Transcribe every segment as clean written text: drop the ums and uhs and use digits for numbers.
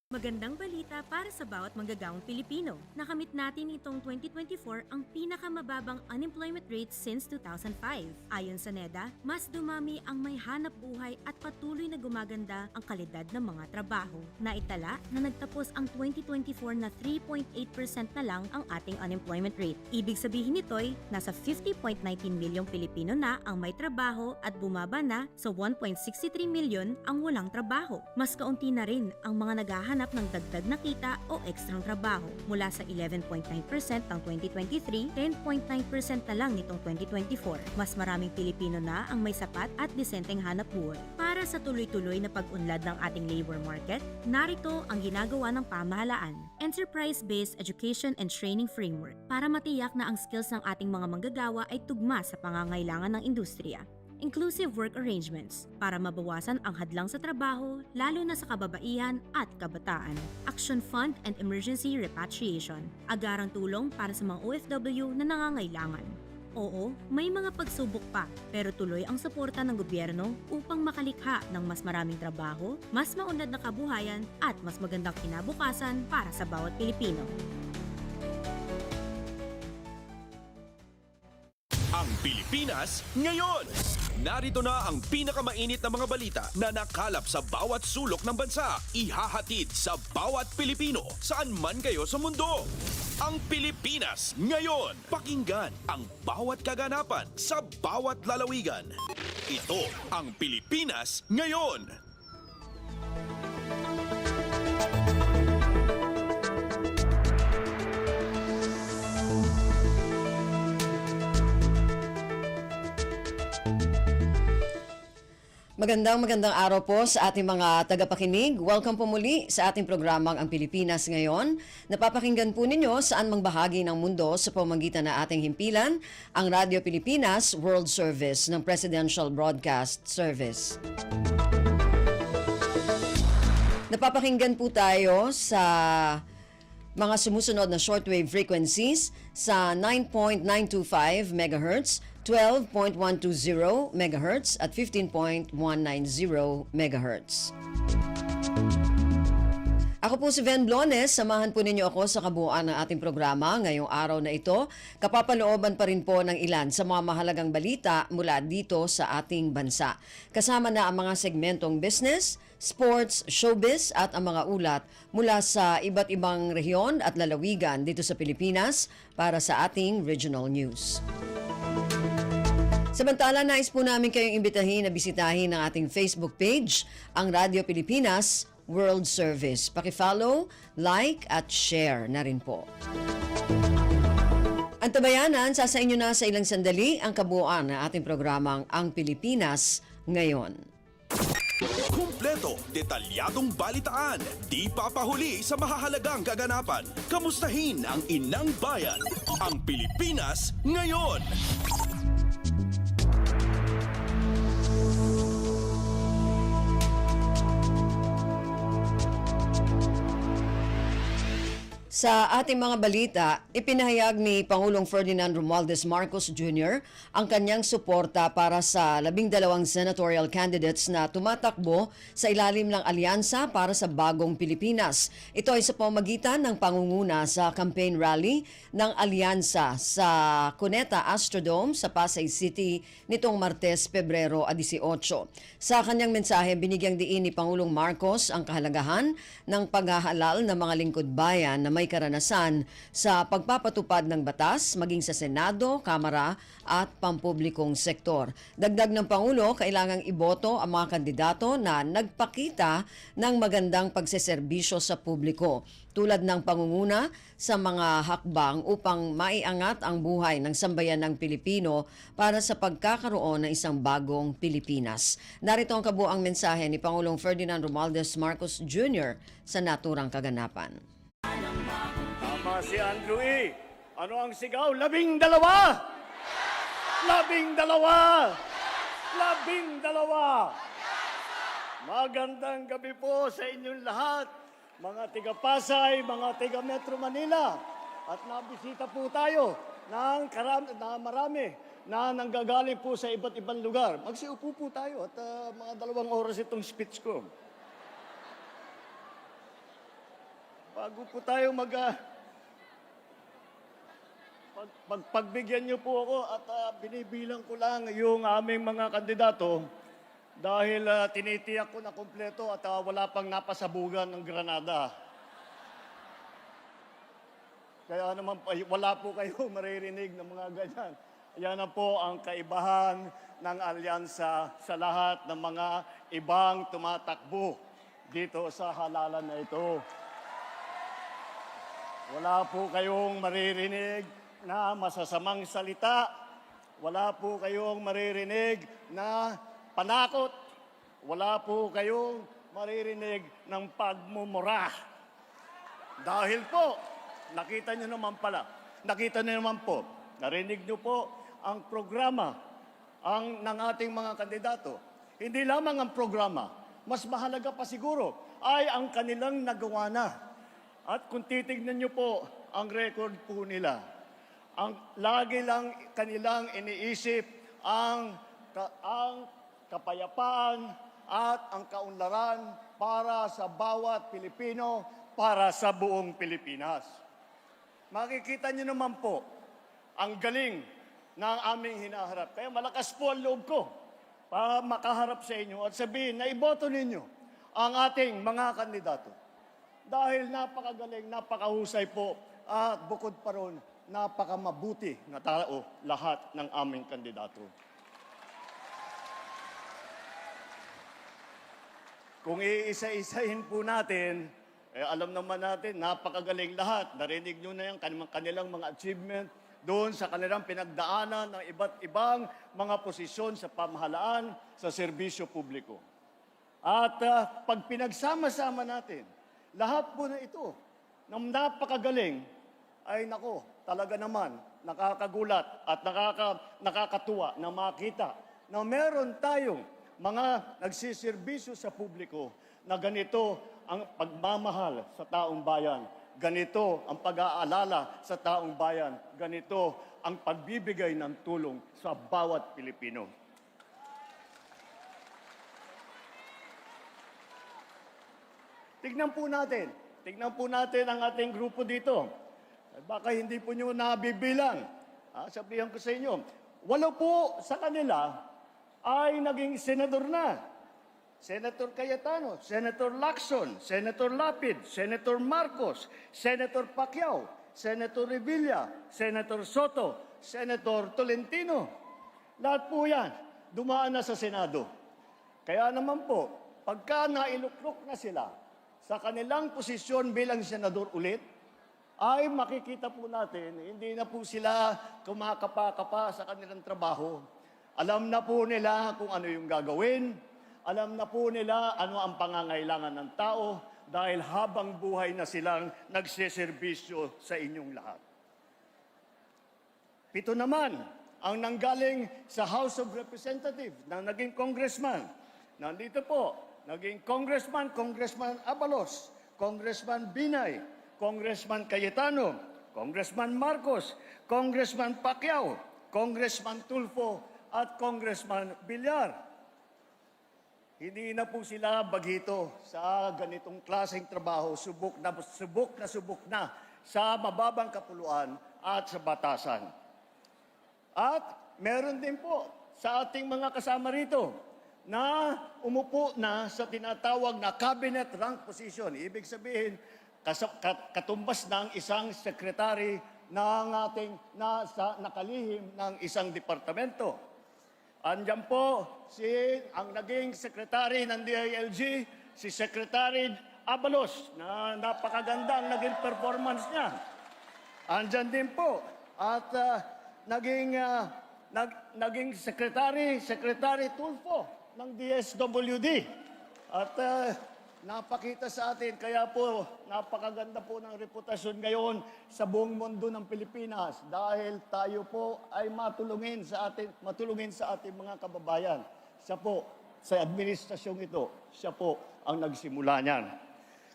Magandang balita para sa bawat manggagawang Pilipino. Nakamit natin itong 2024 ang pinakamababang unemployment rate since 2005. Ayon sa NEDA, mas dumami ang may hanap buhay at patuloy na gumaganda ang kalidad ng mga trabaho. Naitala na nagtapos ang 2024 na 3.8% na lang ang ating unemployment rate. Ibig sabihin nito'y nasa 50.19 milyong Pilipino na ang may trabaho at bumaba na sa 1.63 milyon ang walang trabaho. Mas kaunti na rin ang mga naghahanap ng dagdag na kita o ekstrang trabaho. Mula sa 11.9% ng 2023, 10.9% na lang nitong 2024. Mas maraming Pilipino na ang may sapat at disenteng hanap buhay. Para sa tuloy-tuloy na pag-unlad ng ating labor market, narito ang ginagawa ng pamahalaan. Enterprise-based Education and Training Framework para matiyak na ang skills ng ating mga manggagawa ay tugma sa pangangailangan ng industriya. Inclusive work arrangements para mabawasan ang hadlang sa trabaho, lalo na sa kababaihan at kabataan. Action Fund and Emergency Repatriation, agarang tulong para sa mga OFW na nangangailangan. Oo, may mga pagsubok pa, pero tuloy ang suporta ng gobyerno upang makalikha ng mas maraming trabaho, mas maunlad na kabuhayan at mas magandang kinabukasan para sa bawat Pilipino. Ang Pilipinas ngayon! Narito na ang pinakamainit na mga balita na nakalap sa bawat sulok ng bansa. Ihahatid sa bawat Pilipino saan man kayo sa mundo. Ang Pilipinas ngayon! Pakinggan ang bawat kaganapan sa bawat lalawigan. Ito ang Pilipinas ngayon! Magandang araw po sa ating mga tagapakinig. Welcome po muli sa ating programang Ang Pilipinas Ngayon. Napapakinggan po ninyo saan mang bahagi ng mundo sa pamamagitan ng ating himpilan, ang Radyo Pilipinas World Service ng Presidential Broadcast Service. Napapakinggan po tayo sa mga sumusunod na shortwave frequencies sa 9.925 MHz, 12.120 MHz at 15.190 MHz. Ako po si Ven Blones, samahan po ninyo ako sa kabuuan ng ating programa ngayong araw na ito. Kapapalooban pa rin po ng ilan sa mga mahalagang balita mula dito sa ating bansa. Kasama na ang mga segmentong business, sports, showbiz at ang mga ulat mula sa iba't ibang rehiyon at lalawigan dito sa Pilipinas para sa ating regional news. Samantala, nais po namin kayong imbitahin na bisitahin ang ating Facebook page, ang Radyo Pilipinas World Service. Paki-follow, like at share na rin po. Ang tabayanan, sa inyo na sa ilang sandali ang kabuuan ng ating programang Ang Pilipinas Ngayon. Kumpleto, detalyadong balitaan, di papahuli sa mahahalagang kaganapan. Kamustahin ang inang bayan, ang Pilipinas ngayon. Sa ating mga balita, ipinahayag ni Pangulong Ferdinand Romualdez Marcos Jr. ang kanyang suporta para sa 12 senatorial candidates na tumatakbo sa ilalim ng alyansa para sa bagong Pilipinas. Ito ay sa pamamagitan ng pangunguna sa campaign rally ng alyansa sa Cuneta Astrodome sa Pasay City nitong Martes, Pebrero 18. Sa kanyang mensahe, binigyang diin ni Pangulong Marcos ang kahalagahan ng paghahalal ng mga lingkod bayan na may karanasan sa pagpapatupad ng batas maging sa Senado, Kamara at pampublikong sektor. Dagdag ng Pangulo, kailangang iboto ang mga kandidato na nagpakita ng magandang pagseserbisyo sa publiko, tulad ng pangunguna sa mga hakbang upang maiangat ang buhay ng sambayan ng Pilipino para sa pagkakaroon ng isang bagong Pilipinas. Narito ang kabuuang mensahe ni Pangulong Ferdinand Romualdez Marcos Jr. sa naturang kaganapan. Tama si Andrew E. Ano ang sigaw? 12! 12! 12! Magandang gabi po sa inyong lahat, mga tiga-Pasay, mga tiga-Metro Manila. At nabisita po tayo ng marami na nanggagaling po sa iba't ibang lugar. Magsiupo po tayo at mga 2 oras itong speech ko. bago po tayo pagbigyan niyo po ako at binibilang ko lang yung aming mga kandidato dahil tinitiyak ko na kumpleto at wala pang napasabugan ng Granada. Kaya naman wala po kayo maririnig ng mga ganyan. Yan na po ang kaibahan ng alyansa sa lahat ng mga ibang tumatakbo dito sa halalan na ito. Wala po kayong maririnig na masasamang salita. Wala po kayong maririnig na panakot. Wala po kayong maririnig ng pagmumura. Dahil po, nakita nyo naman po, narinig nyo po ang programa ng ating mga kandidato. Hindi lamang ang programa, mas mahalaga pa siguro ay ang kanilang nagawa na. At kung titignan nyo po ang record po nila, lagi lang kanilang iniisip ang kapayapaan at ang kaunlaran para sa bawat Pilipino, para sa buong Pilipinas. Makikita nyo naman po ang galing ng aming hinaharap. Kaya malakas po ang loob ko para makaharap sa inyo at sabihin na iboto ninyo ang ating mga kandidato. Dahil napakagaling, napakahusay po at bukod pa ron, napakamabuti na tao lahat ng aming kandidato. Kung iisa-isahin po natin, alam naman natin, napakagaling lahat. Narinig nyo na yung kanilang mga achievement doon sa kanilang pinagdaanan ng iba't ibang mga posisyon sa pamahalaan, sa serbisyo publiko. At pag pinagsama-sama natin, lahat po na ito, ng napakagaling, ay nako, talaga naman, nakakagulat at nakakatuwa na makita na meron tayong mga nagsiservisyo sa publiko na ganito ang pagmamahal sa taong bayan. Ganito ang pag-aalala sa taong bayan. Ganito ang pagbibigay ng tulong sa bawat Pilipino. Tignan po natin ang ating grupo dito. Baka hindi po nyo nabibilang. Sabihan ko sa inyo, 8 po sa kanila ay naging senador na. Senator Cayetano, Senator Lacson, Senator Lapid, Senator Marcos, Senator Pacquiao, Senator Revilla, Senator Soto, Senator Tolentino. Lahat po yan, dumaan na sa Senado. Kaya naman po, pagka nailuklok na sila sa kanilang posisyon bilang senador ulit, ay makikita po natin, hindi na po sila kumakapa-kapa sa kanilang trabaho. Alam na po nila kung ano yung gagawin. Alam na po nila ano ang pangangailangan ng tao dahil habang buhay na silang nagseserbisyo sa inyong lahat. 7 naman ang nanggaling sa House of Representatives na naging congressman. Nandito po, naging congressman, Congressman Abalos, Congressman Binay, Congressman Cayetano, Congressman Marcos, Congressman Pacquiao, Congressman Tulfo, at Congressman Villar. Hindi na po sila bagito sa ganitong klaseng trabaho, subok na sa mababang kapuluan at sa batasan. At meron din po sa ating mga kasama rito na umupo na sa tinatawag na cabinet rank position. Ibig sabihin, katumbas ng isang sekretary ng ating nakalihim ng isang departamento. Andyan po ang naging sekretary ng DILG, si Secretary Abalos, na napakaganda ang naging performance niya. Andyan din po at naging Secretary Tulfo ng DSWD. At napakita sa atin, kaya po napakaganda po ng reputasyon ngayon sa buong mundo ng Pilipinas dahil tayo po ay matulungin sa ating mga kababayan. Siya po, sa administrasyong ito, siya po ang nagsimula niyan.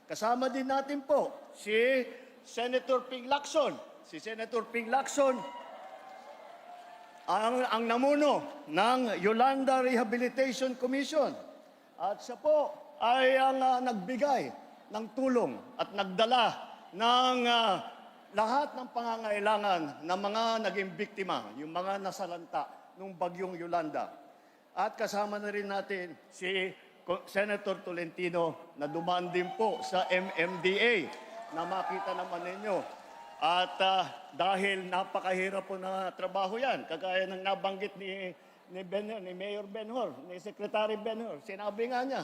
Kasama din natin po si Senator Ping Lacson. Si Senator Ping Lacson ang namuno ng Yolanda Rehabilitation Commission. At siya po ay ang nagbigay ng tulong at nagdala ng lahat ng pangangailangan ng mga naging biktima, yung mga nasalanta ng bagyong Yolanda. At kasama na rin natin si Senator Tolentino na dumaan din po sa MMDA na makita naman ninyo. At dahil napakahirap po na trabaho yan, kagaya ng nabanggit ni Mayor Benhor, ni Secretary Benhor, sinabi nga niya,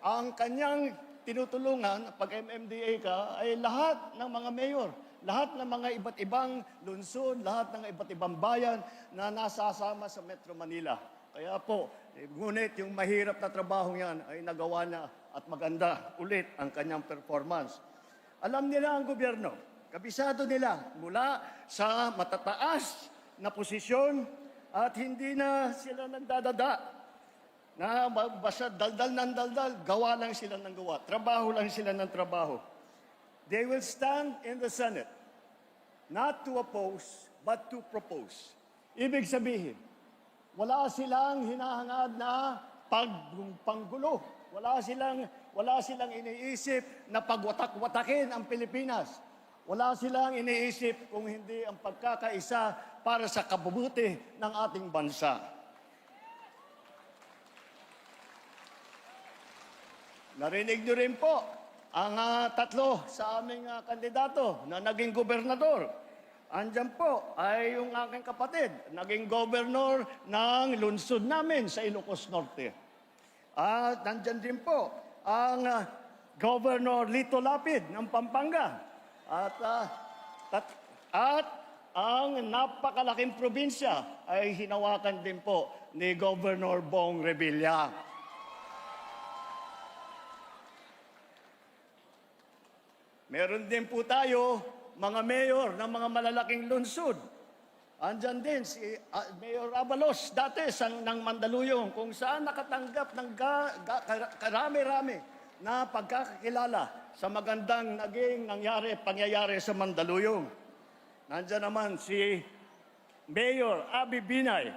ang kanyang tinutulungan pag MMDA ka ay lahat ng mga mayor, lahat ng mga iba't ibang lungsod, lahat ng iba't ibang bayan na nasasama sa Metro Manila. Kaya po, ngunit yung mahirap na trabaho yan ay nagawa na at maganda ulit ang kanyang performance. Alam nila ang gobyerno, kabisado nila mula sa matataas na posisyon at hindi na sila nagdadada na basta daldal ng daldal, gawa lang sila ng gawa, trabaho lang sila ng trabaho. They will stand in the Senate, not to oppose, but to propose. Ibig sabihin, wala silang hinahangad na panggulo. Wala silang iniisip na pagwatak-watakin ang Pilipinas. Wala silang iniisip kung hindi ang pagkakaisa para sa kabubuti ng ating bansa. Narinig nyo rin po ang tatlo sa aming kandidato na naging gobernador. Andyan po ay yung aking kapatid, naging gobernador ng lungsod namin sa Ilocos Norte. At nandyan din po ang Governor Lito Lapid ng Pampanga. At ang napakalaking probinsya ay hinawakan din po ni Governor Bong Revilla. Meron din po tayo mga mayor ng mga malalaking lungsod. Andyan din si Mayor Abalos dati ng Mandaluyong kung saan nakatanggap ng karami-rami na pagkakakilala sa magandang pangyayari sa Mandaluyong. Nandyan naman si Mayor Abby Binay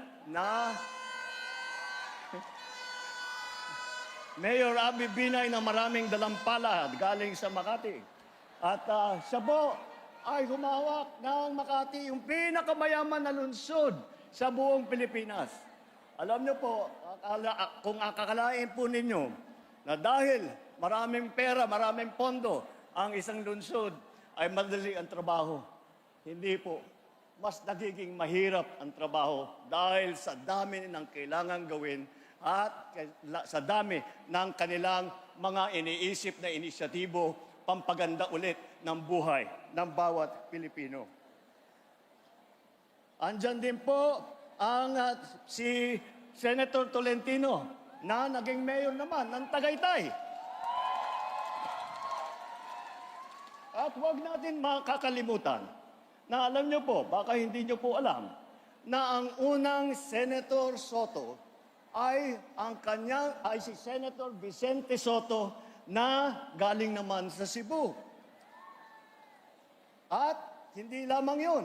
na maraming dalampala galing sa Makati. At siya po ay humawak ng Makati, yung pinakamayaman na lungsod sa buong Pilipinas. Alam niyo po, kung akakalain po ninyo na dahil maraming pera, maraming pondo, ang isang lungsod ay madali ang trabaho. Hindi po. Mas nagiging mahirap ang trabaho dahil sa dami ng kailangan gawin at sa dami ng kanilang mga iniisip na inisyatibo pampaganda ulit ng buhay ng bawat Pilipino. Andyan din po ang si Senator Tolentino na naging mayor naman ng Tagaytay. At huwag natin makakalimutan na alam nyo po, baka hindi nyo po alam, na ang unang Senator Soto ay si Senator Vicente Soto na galing naman sa Cebu. At hindi lamang yun,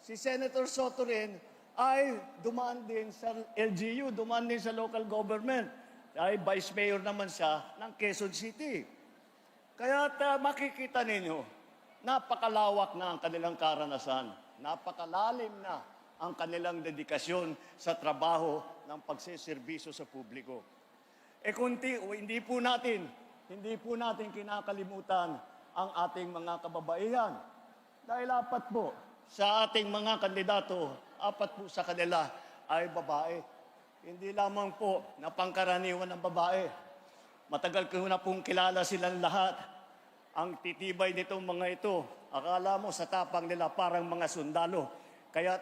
si Senator Soto rin ay dumaan din sa LGU, dumaan din sa local government. Ay vice mayor naman siya ng Quezon City. Kaya makikita ninyo, napakalawak na ang kanilang karanasan, napakalalim na ang kanilang dedikasyon sa trabaho ng pagseserbisyo sa publiko. Hindi po natin kinakalimutan ang ating mga kababaihan. Dahil apat po sa ating mga kandidato, apat po sa kanila ay babae. Hindi lamang po na pangkaraniwan ng babae. Matagal ko na pong kilala silang lahat. Ang titibay nitong mga ito, akala mo sa tapang nila parang mga sundalo. Kaya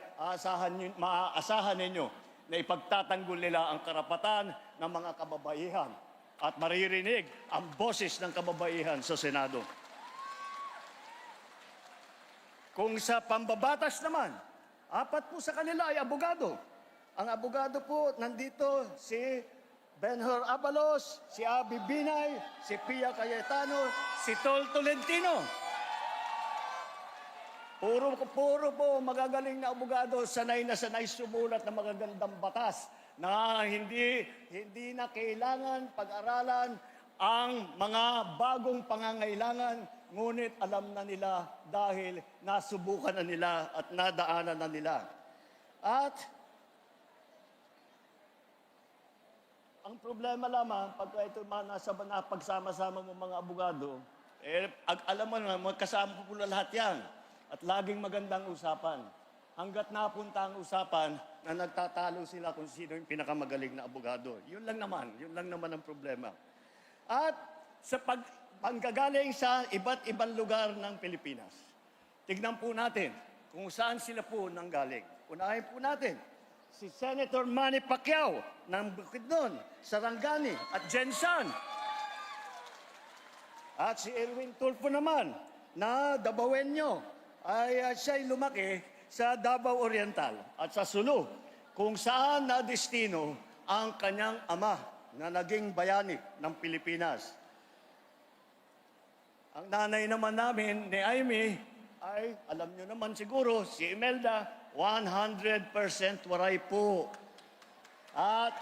maaasahan ninyo na ipagtatanggol nila ang karapatan ng mga kababaihan at maririnig ang boses ng kababaihan sa Senado. Kung sa pambabatas naman, apat po sa kanila ay abogado. Ang abogado po, nandito si Benhor Abalos, si Abby Binay, si Pia Cayetano, si Tol Tolentino. Puro po magagaling na abogado, sanay na sanay sumulat ng magagandang batas na hindi na kailangan pag-aralan ang mga bagong pangangailangan, ngunit alam na nila dahil nasubukan na nila at nadaanan na nila. At ang problema lamang, pagka ito nasa pagsama-sama mo mga abogado, alam mo na, magkasama po na lahat yan. At laging magandang usapan. Hanggat napunta ang usapan na nagtatalo sila kung sino yung pinakamagaling na abogado. Yun lang naman ang problema. At sa panggagaling sa iba't ibang lugar ng Pilipinas, tignan po natin kung saan sila po nanggaling. Unahin po natin si Senator Manny Pacquiao ng Bukidnon, Sarangani at Jensan. At si Erwin Tulfo naman na Dabawenyo ay siya'y lumaki sa Davao Oriental at sa Sulu, kung saan na destino ang kanyang ama na naging bayani ng Pilipinas. Ang nanay naman namin ni Aimee ay, alam nyo naman siguro, si Imelda, 100% waray po. At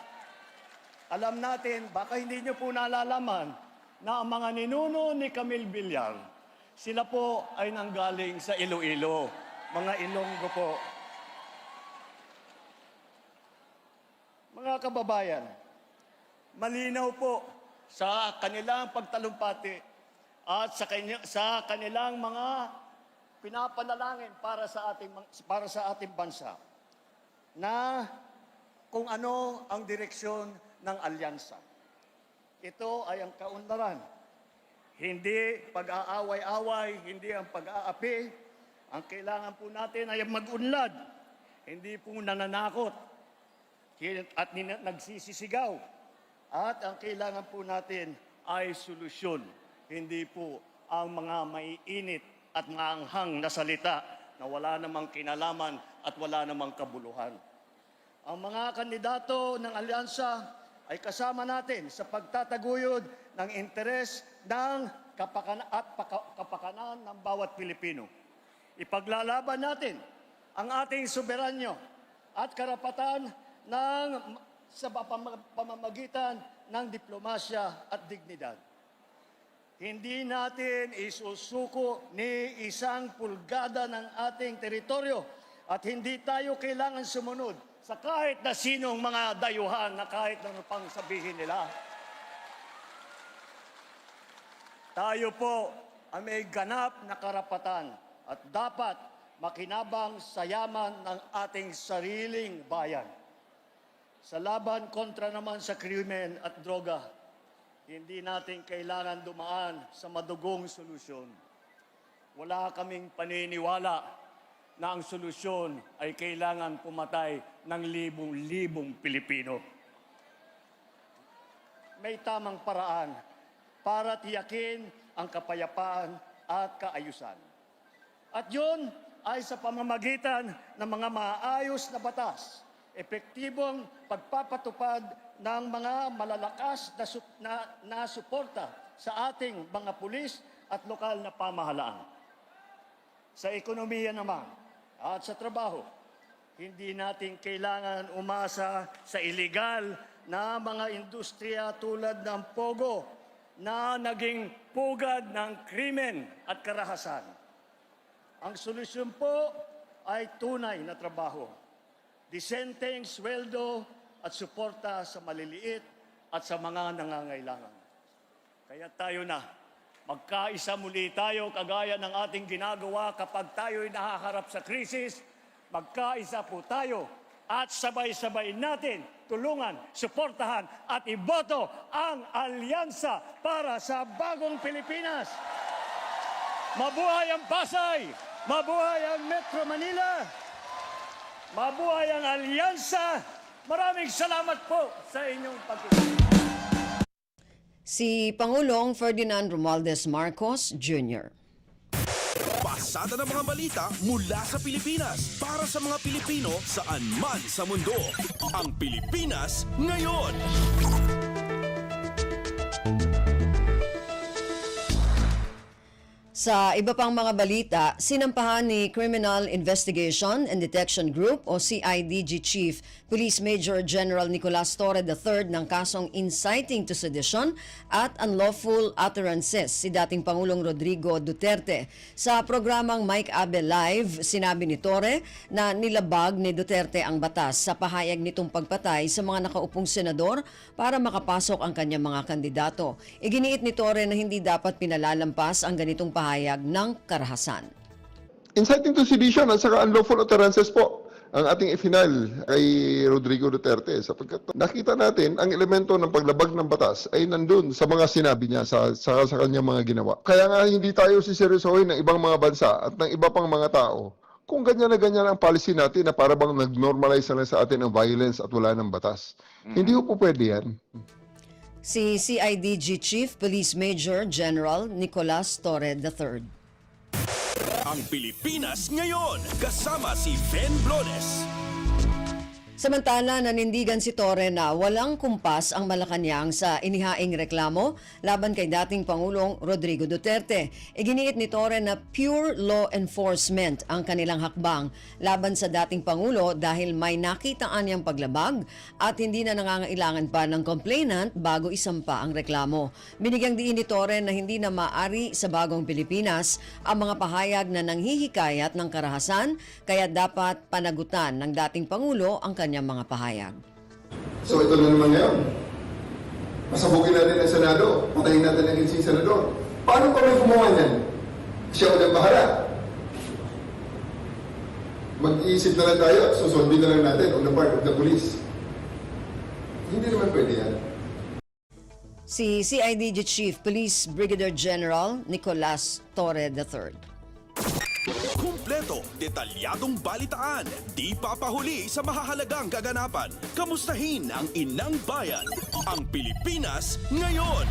alam natin, baka hindi nyo po nalalaman, na ang mga ninuno ni Camille Villar, sila po ay nanggaling sa Iloilo, mga Ilonggo po. Mga kababayan, malinaw po sa kanilang pagtalumpati at sa kanilang mga pinapanalangin para sa ating bansa na kung ano ang direksyon ng alyansa. Ito ay ang kaunlaran. Hindi pag-aaway-away, hindi ang pag-aapi. Ang kailangan po natin ay mag-unlad. Hindi po nananakot at nagsisisigaw. At ang kailangan po natin ay solusyon. Hindi po ang mga maiinit at maanghang na salita na wala namang kinalaman at wala namang kabuluhan. Ang mga kandidato ng alyansa ay kasama natin sa pagtataguyod ng interes ng kapakanan ng bawat Pilipino. Ipaglalaban natin ang ating soberanyo at karapatan sa pamamagitan ng diplomasya at dignidad. Hindi natin isusuko ni isang pulgada ng ating teritoryo at hindi tayo kailangan sumunod sa kahit na sinong mga dayuhan na kahit ano pang sabihin nila. Tayo po ay may ganap na karapatan at dapat makinabang sa yaman ng ating sariling bayan. Sa laban kontra naman sa krimen at droga, hindi natin kailangan dumaan sa madugong solusyon. Wala kaming paniniwala na ang solusyon ay kailangan pumatay ng libong-libong Pilipino. May tamang paraan para tiyakin ang kapayapaan at kaayusan. At yun ay sa pamamagitan ng mga maayos na batas, epektibong pagpapatupad ng mga malalakas na suporta sa ating mga pulis at lokal na pamahalaan. Sa ekonomiya naman at sa trabaho, hindi natin kailangan umasa sa iligal na mga industriya tulad ng Pogo na naging pugad ng krimen at karahasan. Ang solusyon po ay tunay na trabaho, disenteng sweldo at suporta sa maliliit at sa mga nangangailangan. Kaya tayo na, magkaisa muli tayo kagaya ng ating ginagawa kapag tayo'y nahaharap sa krisis. Magkaisa po tayo at sabay-sabay natin tulungan, suportahan at iboto ang alyansa para sa bagong Pilipinas. Mabuhay ang Pasay! Mabuhay ang Metro Manila! Mabuhay ang alyansa! Maraming salamat po sa inyong pagkikinig. Si Pangulong Ferdinand Romualdez Marcos Jr. Pasada ng mga balita mula sa Pilipinas para sa mga Pilipino saan man sa mundo. Ang Pilipinas ngayon. Sa iba pang mga balita, sinampahan ni Criminal Investigation and Detection Group o CIDG Chief Police Major General Nicolas Torre III ng kasong inciting to sedition at unlawful utterances si dating Pangulong Rodrigo Duterte. Sa programang Mike Abe Live, sinabi ni Torre na nilabag ni Duterte ang batas sa pahayag nitong pagpatay sa mga nakaupong senador para makapasok ang kanyang mga kandidato. Iginiit ni Torre na hindi dapat pinalalampas ang ganitong pahayag ng karahasan. Inciting to sedition at saka unlawful utterances po ang ating ifinal kay Rodrigo Duterte sapagkat nakita natin ang elemento ng paglabag ng batas ay nandun sa mga sinabi niya sa kanyang mga ginawa. Kaya nga hindi tayo siseryosohin ng ibang mga bansa at ng iba pang mga tao kung ganyan na ganyan ang policy natin na para bang nag-normalize na sa atin ang violence at wala ng batas. Hindi po pwede yan. Si CIDG Chief Police Major General Nicolas Torre III. Ang Pilipinas ngayon, kasama si Ben Blones. Samantala, nanindigan si Torre na walang kumpas ang Malacanang sa inihaing reklamo laban kay dating Pangulong Rodrigo Duterte. Iginiit ni Torre na pure law enforcement ang kanilang hakbang laban sa dating Pangulo dahil may nakitaan niyang paglabag at hindi na nangangailangan pa ng complainant bago isampa ang reklamo. Binigyang diin ni Torre na hindi na maari sa bagong Pilipinas ang mga pahayag na nanghihikayat ng karahasan kaya dapat panagutan ng dating Pangulo ang kanyang mga pahayag. So ito na naman ngayon. Masabukin natin ang Senado. Patayin natin ang insing senador. Paano pa may gumawa niyan? Siya ulit bahala. Mag-iisip na lang tayo at susundin na lang natin on the part of the police. Hindi naman pwede yan. Si CIDG Chief Police Brigadier General Nicolas Torre III. Kumpleto, detalyadong balitaan, di papahuli sa mahahalagang kaganapan. Kamustahin ang inang bayan, ang Pilipinas ngayon.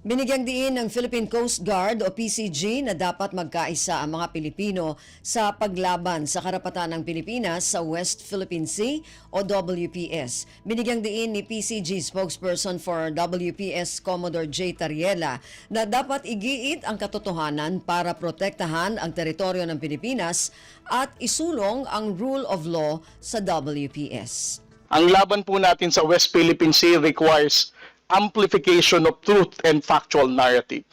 Binigyang diin ng Philippine Coast Guard o PCG na dapat magkaisa ang mga Pilipino sa paglaban sa karapatan ng Pilipinas sa West Philippine Sea o WPS. Binigyang diin ni PCG spokesperson for WPS Commodore J. Tariela na dapat igiit ang katotohanan para protektahan ang teritoryo ng Pilipinas at isulong ang rule of law sa WPS. Ang laban po natin sa West Philippine Sea requires amplification of truth and factual narrative.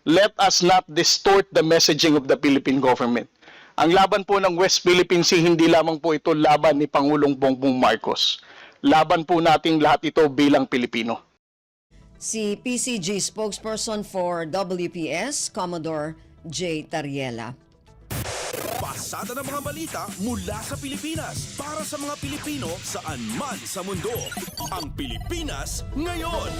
Let us not distort the messaging of the Philippine government. Ang laban po ng West Philippine Sea, hindi lamang po ito laban ni Pangulong Bongbong Marcos. Laban po nating lahat ito bilang Pilipino. Si PCG spokesperson for WPS, Commodore J. Tariela. Pasada ng mga balita mula sa Pilipinas para sa mga Pilipino saan man sa mundo. Ang Pilipinas ngayon.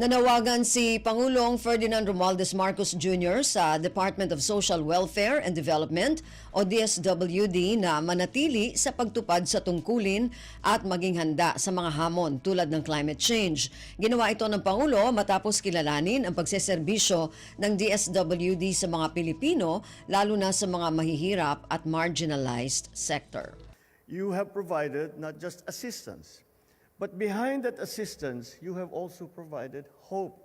Nanawagan si Pangulong Ferdinand Romualdez Marcos Jr. sa Department of Social Welfare and Development o DSWD na manatili sa pagtupad sa tungkulin at maging handa sa mga hamon tulad ng climate change. Ginawa ito ng Pangulo matapos kilalanin ang pagseserbisyo ng DSWD sa mga Pilipino lalo na sa mga mahihirap at marginalized sector. You have provided not just assistance, but behind that assistance, you have also provided hope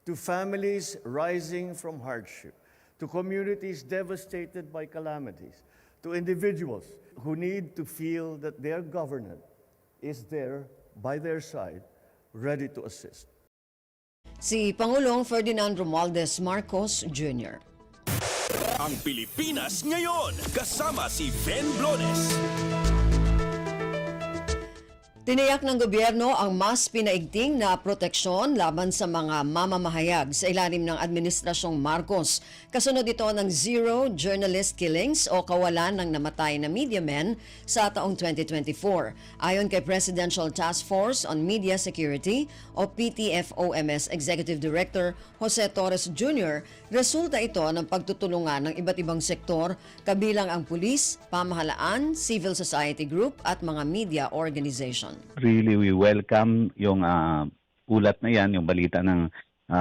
to families rising from hardship, to communities devastated by calamities, to individuals who need to feel that their government is there by their side, ready to assist. Si Pangulong Ferdinand Romualdez Marcos Jr. Ang Pilipinas ngayon, kasama si Ben Blones. Tiniyak ng gobyerno ang mas pinaigting na proteksyon laban sa mga mamamahayag sa ilalim ng Administrasyong Marcos. Kasunod ito ng zero journalist killings o kawalan ng namatay na media men sa taong 2024. Ayon kay Presidential Task Force on Media Security o PTFOMS Executive Director Jose Torres Jr., resulta ito ng pagtutulungan ng iba't ibang sektor kabilang ang pulis, pamahalaan, civil society group at mga media organization. Really, we welcome yung ulat na yan, yung balita ng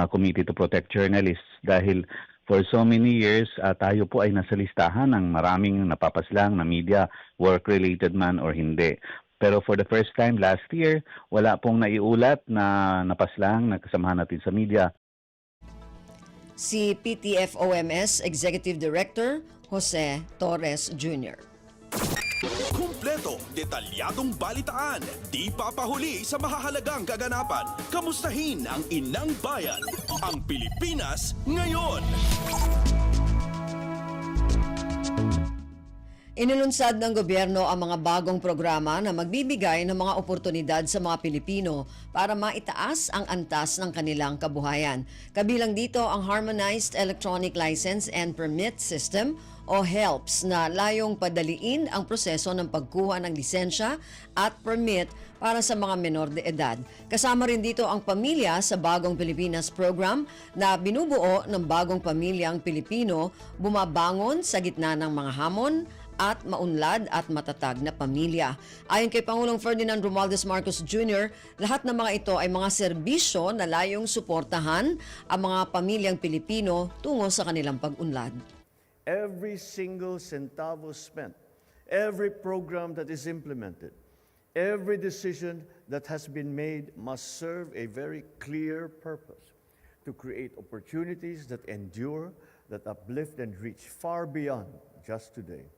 Committee to Protect Journalists dahil for so many years tayo po ay nasa listahan ng maraming napapaslang na media, work-related man or hindi. Pero for the first time last year, wala pong naiulat na napaslang na kasamahan natin sa media. si PTFOMS Executive Director Jose Torres Jr. Kumpleto, detalyadong balitaan, di papahuli sa mahahalagang kaganapan. Kamustahin ang inang bayan, ang Pilipinas ngayon. Inilunsad ng gobyerno ang mga bagong programa na magbibigay ng mga oportunidad sa mga Pilipino para maitaas ang antas ng kanilang kabuhayan. Kabilang dito ang Harmonized Electronic License and Permit System o HELPS na layong padaliin ang proseso ng pagkuha ng lisensya at permit para sa mga menor de edad. Kasama rin dito ang Pamilya sa Bagong Pilipinas program na binubuo ng bagong pamilyang Pilipino bumabangon sa gitna ng mga hamon at maunlad at matatag na pamilya. Ayon kay Pangulong Ferdinand Romualdez Marcos Jr., lahat ng mga ito ay mga serbisyo na layong suportahan ang mga pamilyang Pilipino tungo sa kanilang pag-unlad. Every single centavo spent, every program that is implemented, every decision that has been made must serve a very clear purpose to create opportunities that endure, that uplift and reach far beyond just today.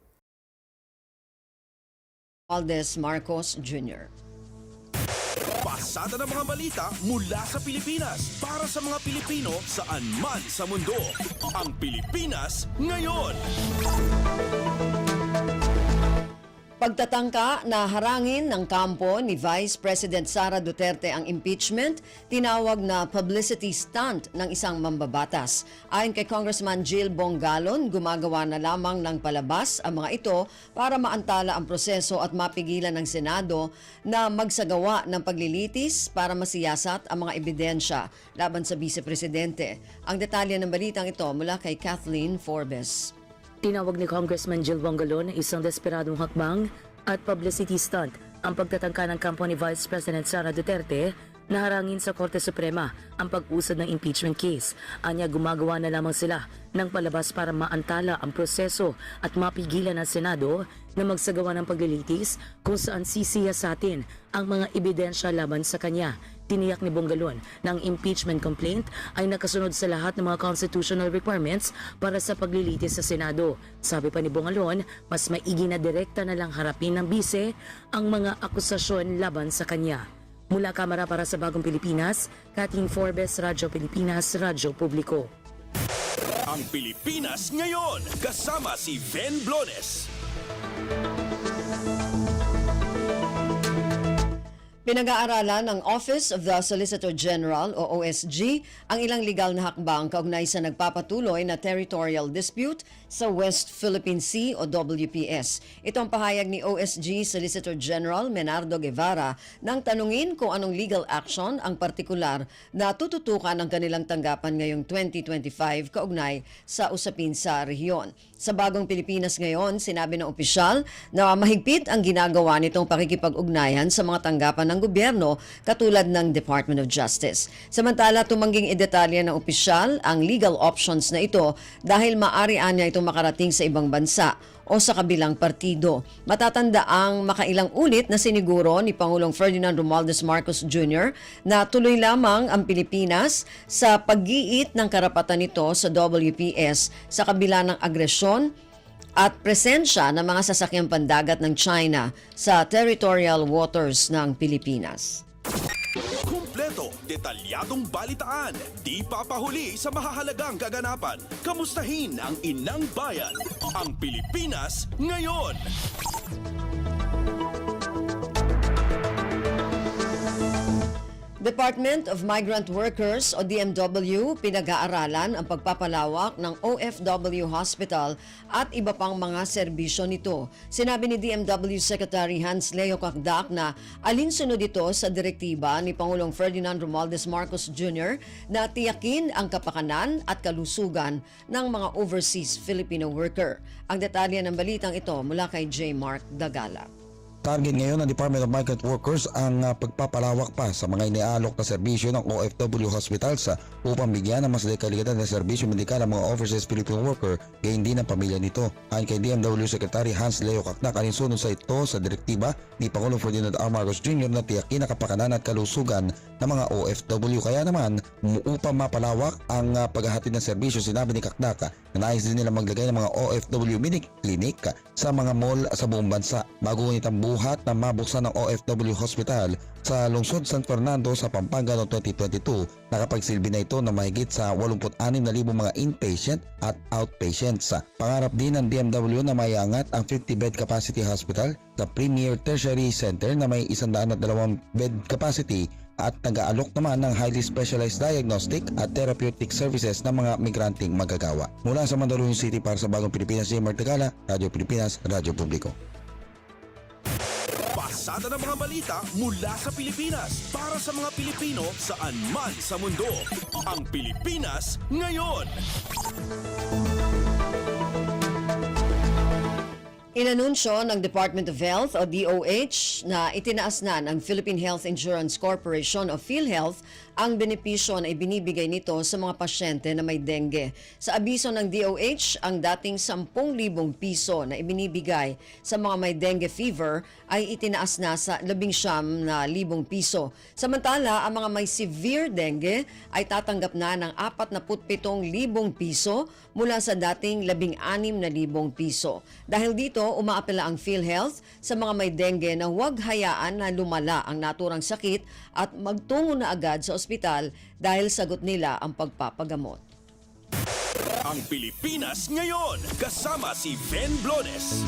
Romualdez Marcos Jr. Pasada ng mga balita mula sa Pilipinas para sa mga Pilipino saan man sa mundo. Ang Pilipinas ngayon. Pagtatangka na harangin ng kampo ni Vice President Sara Duterte ang impeachment, tinawag na publicity stunt ng isang mambabatas. Ayon kay Congressman Jill Bongalon, gumagawa na lamang ng palabas ang mga ito para maantala ang proseso at mapigilan ng Senado na magsagawa ng paglilitis para masiyasat ang mga ebidensya laban sa Vice Presidente. Ang detalye ng balitang ito mula kay Kathleen Forbes. Tinawag ni Congressman Jill Bongalon na isang desperadong hakbang at publicity stunt ang pagtatangka ng kampo ni Vice President Sara Duterte na harangin sa Korte Suprema ang pag-usad ng impeachment case. Anya, gumagawa na lamang sila ng palabas para maantala ang proseso at mapigilan ng Senado na magsagawa ng paglilitis kung saan sisiyasatin ang mga ebidensya laban sa kanya. Tiniyak ni Bongalon na ang impeachment complaint ay nakasunod sa lahat ng mga constitutional requirements para sa paglilitis sa Senado. Sabi pa ni Bongalon, mas maigi na direkta na lang harapin ng bise ang mga akusasyon laban sa kanya. Mula Kamara para sa Bagong Pilipinas, Kathleen Forbes, Radyo Pilipinas, Radyo Publiko. Ang Pilipinas ngayon, kasama si Ben Blones. Pinag-aaralan ng Office of the Solicitor General o OSG ang ilang legal na hakbang kaugnay sa nagpapatuloy na territorial dispute sa West Philippine Sea o WPS. Ito ang pahayag ni OSG Solicitor General Menardo Guevara nang tanungin kung anong legal action ang partikular na tututukan ng kanilang tanggapan ngayong 2025 kaugnay sa usapin sa rehiyon. Sa Bagong Pilipinas ngayon, sinabi ng opisyal na mahigpit ang ginagawa nitong pakikipag-ugnayan sa mga tanggapan ng gobyerno katulad ng Department of Justice. Samantala, tumangging idetalya ng opisyal ang legal options na ito dahil maaari niya itong makarating sa ibang bansa o sa kabilang partido. Matatanda ang makailang ulit na siniguro ni Pangulong Ferdinand Romualdez Marcos Jr. na tuloy lamang ang Pilipinas sa pag-iit ng karapatan nito sa WPS sa kabila ng agresyon at presensya ng mga sasakyang pandagat ng China sa territorial waters ng Pilipinas. Kumpleto, detalyadong balitaan, di papahuli sa mahahalagang kaganapan. Kamustahin ang inang bayan, ang Pilipinas ngayon. Department of Migrant Workers o DMW pinag-aaralan ang pagpapalawak ng OFW Hospital at iba pang mga serbisyo nito. Sinabi ni DMW Secretary Hans Leo Kakdak na alinsunod ito sa direktiba ni Pangulong Ferdinand Romualdez Marcos Jr. na tiyakin ang kapakanan at kalusugan ng mga overseas Filipino worker. Ang detalye ng balitang ito mula kay J. Mark Dagala. Target ngayon ng Department of Migrant Workers ang pagpapalawak pa sa mga iniaalok na serbisyo ng OFW hospitals upang bigyan ng mas dekalidad na serbisyo medikal ang mga overseas Filipino worker gayon din ang pamilya nito. Ayon kay DMW Secretary Hans Leo Cacnac, alinsunod sa ito sa direktiba ni Pangulong Ferdinand R. Marcos Jr. na tiyakin ang kapakanan at kalusugan ng mga OFW. Kaya naman, upang mapalawak ang paghahatid ng serbisyo, sinabi ni Cacnac na nais din nila maglagay ng mga OFW mini clinic sa mga mall sa buong bansa. Bago ngunit ang buhat na mabuksan ng OFW Hospital sa lungsod San Fernando sa Pampanga noong 2022, nakapagsilbi na ito na mahigit sa 86,000 mga inpatient at outpatients. Pangarap din ng DMW na maiangat ang 50-bed capacity hospital sa Premier Tertiary Center na may 102 bed capacity at nag-aalok naman ng highly specialized diagnostic at therapeutic services ng mga migranteng magagawa. Mula sa Mandaluyong City para sa Bagong Pilipinas, J. Martigala, Radyo Pilipinas, Radyo Publiko. Pasada ng mga balita mula sa Pilipinas para sa mga Pilipino saan man sa mundo. Ang Pilipinas ngayon. Inanunsyo ng Department of Health o DOH na itinaas na ng Philippine Health Insurance Corporation o PhilHealth ang benepisyo na ibinibigay nito sa mga pasyente na may dengue. Sa abiso ng DOH, ang dating 10,000 piso na ibinibigay sa mga may dengue fever ay itinaas na sa 11,000 piso. Samantala, ang mga may severe dengue ay tatanggap na ng 47,000 piso mula sa dating 16,000 piso. Dahil dito, umaapela ang PhilHealth sa mga may dengue na huwag hayaan na lumala ang naturang sakit at magtungo na agad sa ospital dahil sagot nila ang pagpapagamot. Ang Pilipinas ngayon kasama si Ben Blones.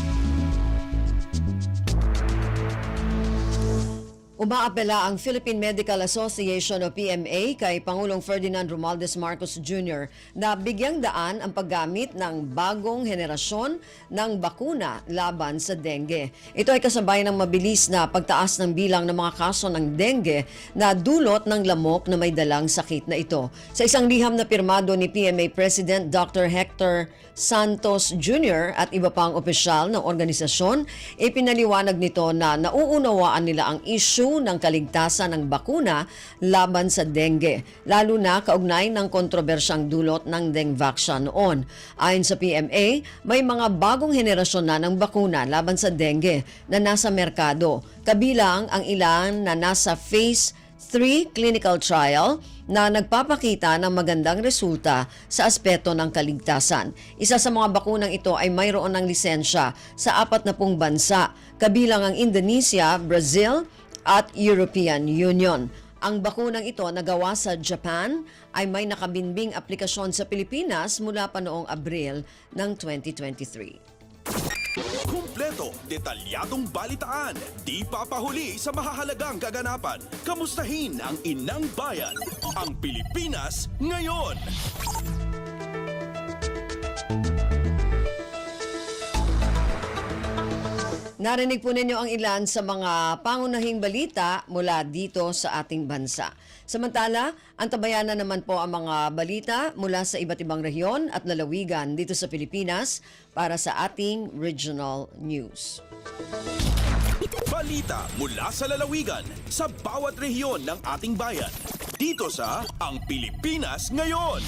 Umaapela ang Philippine Medical Association o PMA kay Pangulong Ferdinand Romualdez Marcos Jr. na bigyang daan ang paggamit ng bagong henerasyon ng bakuna laban sa dengue. Ito ay kasabay ng mabilis na pagtaas ng bilang ng mga kaso ng dengue na dulot ng lamok na may dalang sakit na ito. Sa isang liham na pirmado ni PMA President Dr. Hector Santos Jr. at iba pang opisyal ng organisasyon, ipinaliwanag nito na nauunawaan nila ang issue ng kaligtasan ng bakuna laban sa dengue, lalo na kaugnay ng kontrobersyang dulot ng Dengvaxia noon. Ayon sa PMA, may mga bagong henerasyon na ng bakuna laban sa dengue na nasa merkado, kabilang ang ilan na nasa phase 3 clinical trial na nagpapakita ng magandang resulta sa aspeto ng kaligtasan. Isa sa mga bakunang ito ay mayroon ng lisensya sa 40 bansa, kabilang ang Indonesia, Brazil at European Union. Ang bakunang ito na gawa sa Japan ay may nakabinbing aplikasyon sa Pilipinas mula pa noong Abril ng 2023. Kumpleto, detalyadong balitaan, di papahuli sa mahahalagang kaganapan. Kamustahin ang inang bayan, ang Pilipinas ngayon. Narinig po ninyo ang ilan sa mga pangunahing balita mula dito sa ating bansa. Samantala, antabayanan naman po ang mga balita mula sa iba't ibang rehiyon at lalawigan dito sa Pilipinas para sa ating regional news. Balita mula sa lalawigan sa bawat rehiyon ng ating bayan. Dito sa Ang Pilipinas Ngayon.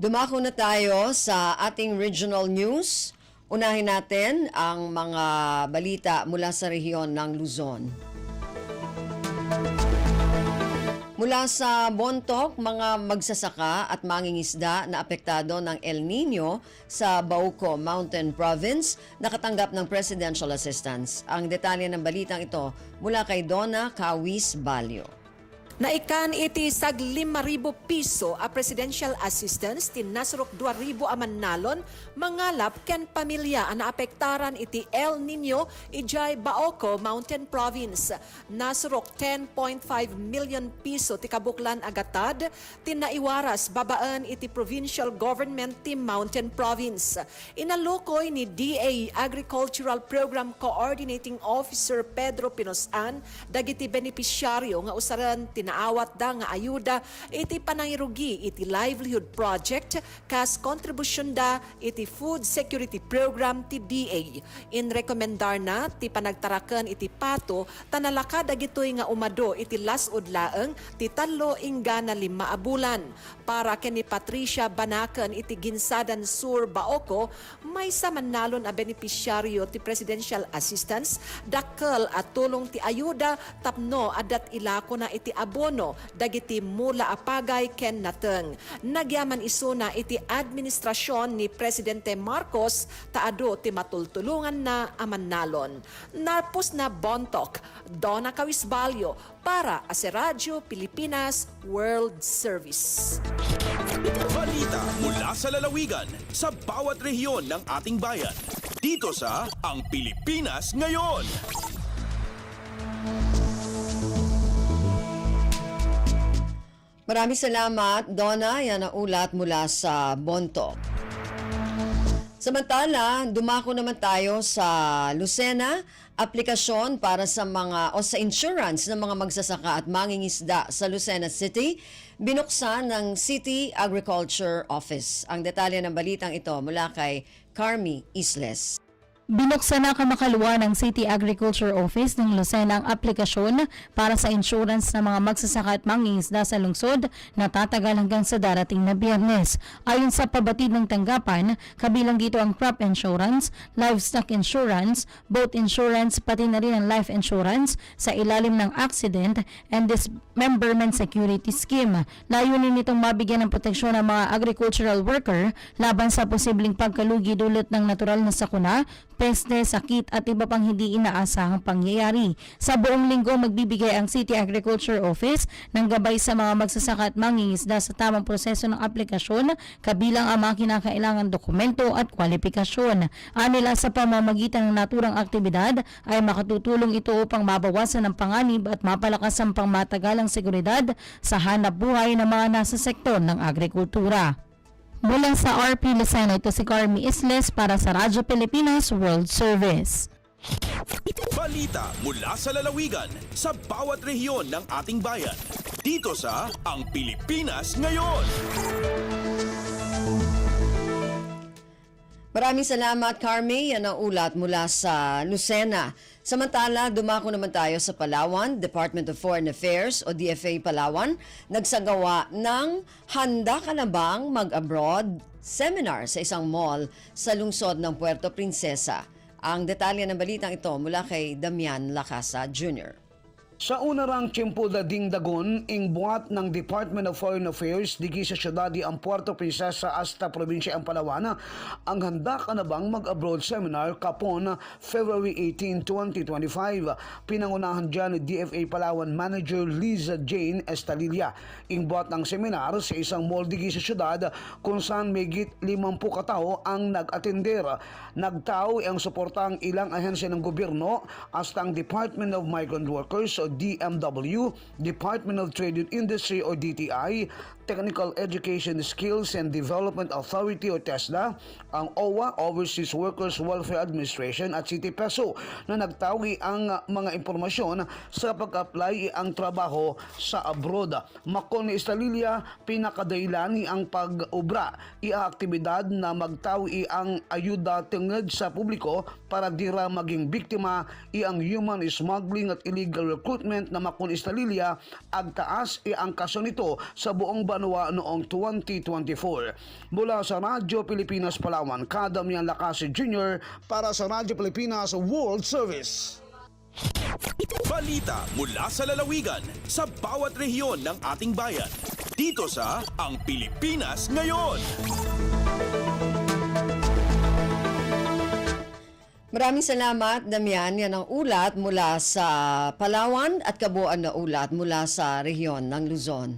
Dumako na tayo sa ating regional news. Unahin natin ang mga balita mula sa rehiyon ng Luzon. Mula sa Bontoc, mga magsasaka at mangingisda na apektado ng El Nino sa Bauco Mountain Province nakatanggap ng presidential assistance. Ang detalye ng balitang ito mula kay Donna Kawis Balyo. Naikan iti sag 5,000 piso a presidential assistance ti nasrok 2,000 a mannalon mangalap ken pamilya a naapektaran iti El Nino ijay Baoco Mountain Province. Nasrok 10.5 million piso ti kabuklan agatad ti naiwaras babaan iti provincial government ti Mountain Province. Inalukoy ni DA Agricultural Program Coordinating Officer Pedro Pinosan dagiti benepisyaryo nga usaran tinaawat da nga ayuda iti panangirugi iti livelihood project kas kontribusyon da iti food security program ti DA. In rekomendar na ti panagtaraken iti pato tanalaka dagitoy nga umado iti lasud laeng ti 3 na 5 a bulan. Para keni Patricia Banaken iti Ginsadan Sur Baoco may samannalon a benepisyaryo ti presidential assistance dakkel at tulong ti ayuda tapno adat ilako na iti abono dagiti mula apagay ken nateng. Nagyaman isuna iti administrasyon ni Presidente Marcos taado ti matultulungan na amannalon. Narpos na Bontok, Donna Cawisbalyo para sa Radyo Pilipinas World Service. Balita mula sa lalawigan sa bawat rehiyon ng ating bayan. Dito sa Ang Pilipinas Ngayon. Maraming salamat, Donna. Yan ang ulat mula sa Bontok. Samantala, dumako naman tayo sa Lucena, aplikasyon para sa mga o sa insurance ng mga magsasaka at mangingisda sa Lucena City, binuksan ng City Agriculture Office. Ang detalye ng balitang ito mula kay Carmi Isles. Binuksan na kamakaluwa ng City Agriculture Office ng Lucena ang aplikasyon para sa insurance ng mga magsasaka at mangingisda sa lungsod na tatagal hanggang sa darating na Biyernes. Ayon sa pabatid ng tanggapan, kabilang dito ang crop insurance, livestock insurance, boat insurance, pati na rin ang life insurance sa ilalim ng accident and dismemberment security scheme. Layunin nitong mabigyan ng proteksyon ng mga agricultural worker laban sa posibleng pagkalugi dulot ng natural na sakuna, peste, sakit at iba pang hindi inaasahang pangyayari. Sa buong linggo, magbibigay ang City Agriculture Office ng gabay sa mga magsasaka at mangingisda sa tamang proseso ng aplikasyon, kabilang ang mga kinakailangang dokumento at kwalifikasyon. Anila sa pamamagitan ng naturang aktibidad ay makatutulong ito upang mabawasan ang panganib at mapalakas ang pangmatagalang seguridad sa hanap buhay ng mga nasa sektor ng agrikultura. Mula sa RP Lucena, ito si Carmi Isles para sa Radyo Pilipinas World Service. Balita mula sa lalawigan sa bawat rehiyon ng ating bayan. Dito sa Ang Pilipinas Ngayon. Maraming salamat, Carmi. Yan ang ulat mula sa Lucena. Samantala, dumako naman tayo sa Palawan. Department of Foreign Affairs o DFA Palawan nagsagawa ng Handa Ka Na Bang Mag-Abroad seminar sa isang mall sa lungsod ng Puerto Princesa. Ang detalye ng balitang ito mula kay Damian Lacasa Jr. Sa unarang tiyempo da dingdagon, ing buhat ng Department of Foreign Affairs digi sa siyudad di ang Puerto Princesa hasta probinsya ang Palawan, ang Handa Ka Na Bang Mag-Abroad Seminar kapon February 18, 2025. Pinangunahan dyan ni DFA Palawan Manager Liza Jane Estalilla. Ing buhat ng seminar sa isang mall digi sa siyudad kung saan megit 50 katao ang nag-atender. Nagtao ang suportang ilang ahensya ng gobyerno hasta ang Department of Migrant Workers o DMW, Department of Trade and Industry o DTI, Technical Education Skills and Development Authority o TESDA, ang OWA, Overseas Workers Welfare Administration at City Peso na nagtawi ang mga impormasyon sa pag-apply ang trabaho sa abroad. Makon ni Estalilla, pinakadailani ang pag-ubra, iaktibidad na magtawi ang ayuda tungod sa publiko para dira maging biktima iang human smuggling at illegal recruitment na Makon Estalilla agtaas ang kaso nito sa buong banwa noong 2024. Mula sa Radyo Pilipinas Palawan, Damian Lacasa Jr. para sa Radyo Pilipinas World Service. Balita mula sa lalawigan sa bawat rehiyon ng ating bayan. Dito sa Ang Pilipinas Ngayon. Maraming salamat, Damian. Yan ang ulat mula sa Palawan at kabuuan na ulat mula sa rehiyon ng Luzon.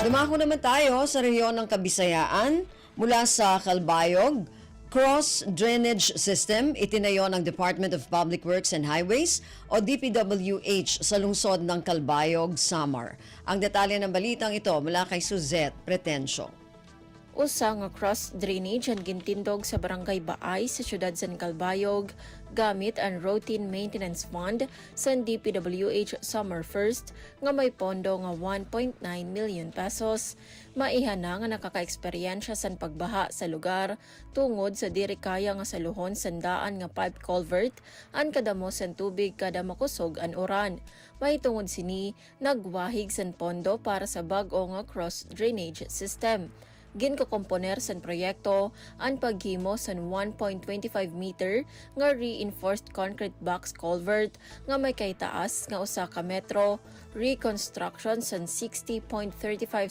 Dumako naman tayo sa rehiyon ng Kabisayaan mula sa Calbayog. Cross Drainage System itinayo ng Department of Public Works and Highways o DPWH sa lungsod ng Calbayog, Samar. Ang detalye ng balitang ito mula kay Suzette Pretencio. Usa nga cross drainage ang gintindog sa Barangay Baay sa siyudad San Calbayog gamit ang Routine Maintenance Fund sa DPWH Summer First nga may pondo nga 1.9 million pesos. Maihana nga nakaka-eksperyensya sa pagbaha sa lugar tungod sa diri kaya nga saluhon sandaan nga pipe culvert ang kadamo sa tubig kada makusog ang uran. May tungod sini nagwahig sa pondo para sa bag-o nga cross drainage system. Ginkakomponer sa proyekto ang paghimo sa 1.25 meter nga reinforced concrete box culvert nga may kaitaas nga usa ka metro, reconstruction sa 60.35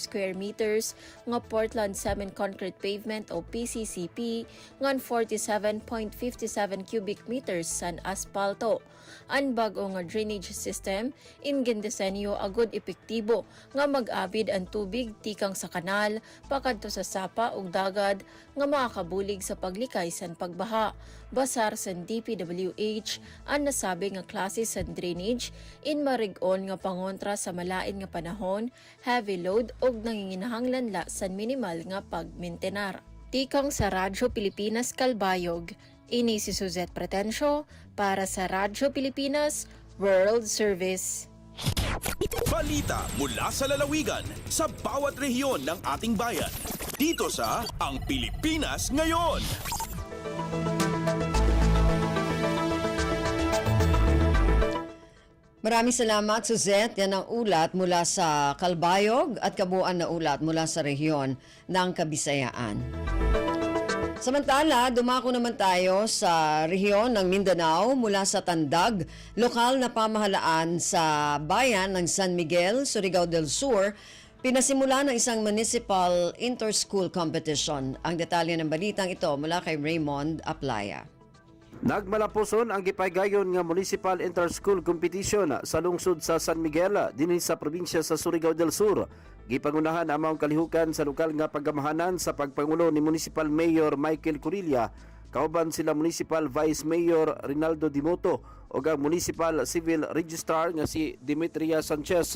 square meters nga Portland Cement Concrete Pavement o PCCP nga 47.57 cubic meters sa aspalto. Ang bag-o nga drainage system ingin disenyo agud epektibo nga mag-abid ang tubig tikang sa kanal pakadto sa sapa ug dagad nga makakabulig sa paglikay sa pagbaha. Basar sa DPWH ang nasabi nga klase sa drainage in marig-on nga pangontra sa malain nga panahon, heavy load ug nanginginahanglan la sa minimal nga pagmintenar. Tikang sa Radyo Pilipinas Calbayog, ini si Suzette Pretencio para sa Radyo Pilipinas World Service. Balita mula sa lalawigan sa bawat rehiyon ng ating bayan. Dito sa Ang Pilipinas Ngayon. Maraming salamat, Suzette. Yan ang ulat mula sa Calbayog at kabuuan na ulat mula sa rehiyon ng Kabisayaan. Samantala, dumako naman tayo sa rehiyon ng Mindanao mula sa Tandag, lokal na pamahalaan sa bayan ng San Miguel, Surigao del Sur, pinasimula ng isang municipal inter-school competition. Ang detalye ng balitang ito mula kay Raymond Aplaya. Nagmalapuson ang gipaygayon nga Municipal Inter-School Competition sa lungsod sa San Miguel dinhi sa probinsya sa Surigao del Sur. Gipangunahan ang mga kalihukan sa lokal nga pagamahanan sa pagpangulo ni Municipal Mayor Michael Curilla, kauban sila Municipal Vice Mayor Rinaldo Dimoto o ang Municipal Civil Registrar nga si Demetria Sanchez.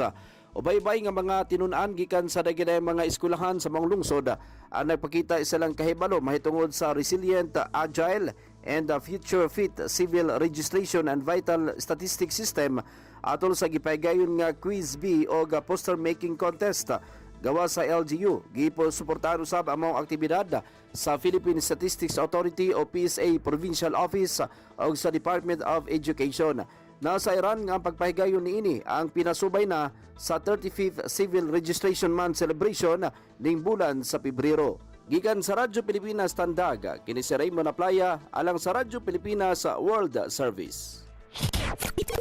Ubay-bay nga mga tinun-an gikan sa daghang mga eskwelahan sa mga lungsod ang nagpakita isa lang kahibalo mahitungod sa resilient, agile and future fit civil registration and vital statistics system atol sa gipaygayon nga Quiz B o poster making contest gawa sa LGU. Gipo suportahan usab ang mga aktibidad sa Philippine Statistics Authority o PSA Provincial Office o sa Department of Education. Nasa Iran nga ang pagpahigayon niini ang pinasubay na sa 35th Civil Registration Month celebration ning bulan sa Pebrero. Gikan sa Radyo Pilipinas Tandag, kini si Raymond Aplaya alang sa Radyo Pilipinas World Service.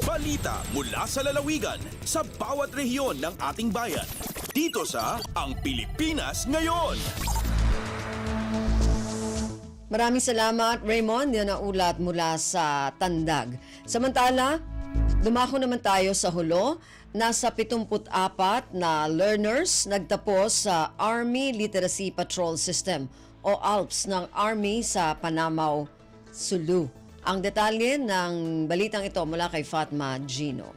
Balita mula sa lalawigan sa bawat rehiyon ng ating bayan. Dito sa Ang Pilipinas Ngayon. Maraming salamat, Raymond. Yan ang ulat mula sa Tandag. Samantala, dumako naman tayo sa Hulo. Nasa 74 na learners nagtapos sa Army Literacy Patrol System o ALPS ng Army sa Panamaw, Sulu. Ang detalye ng balitang ito mula kay Fatma Gino.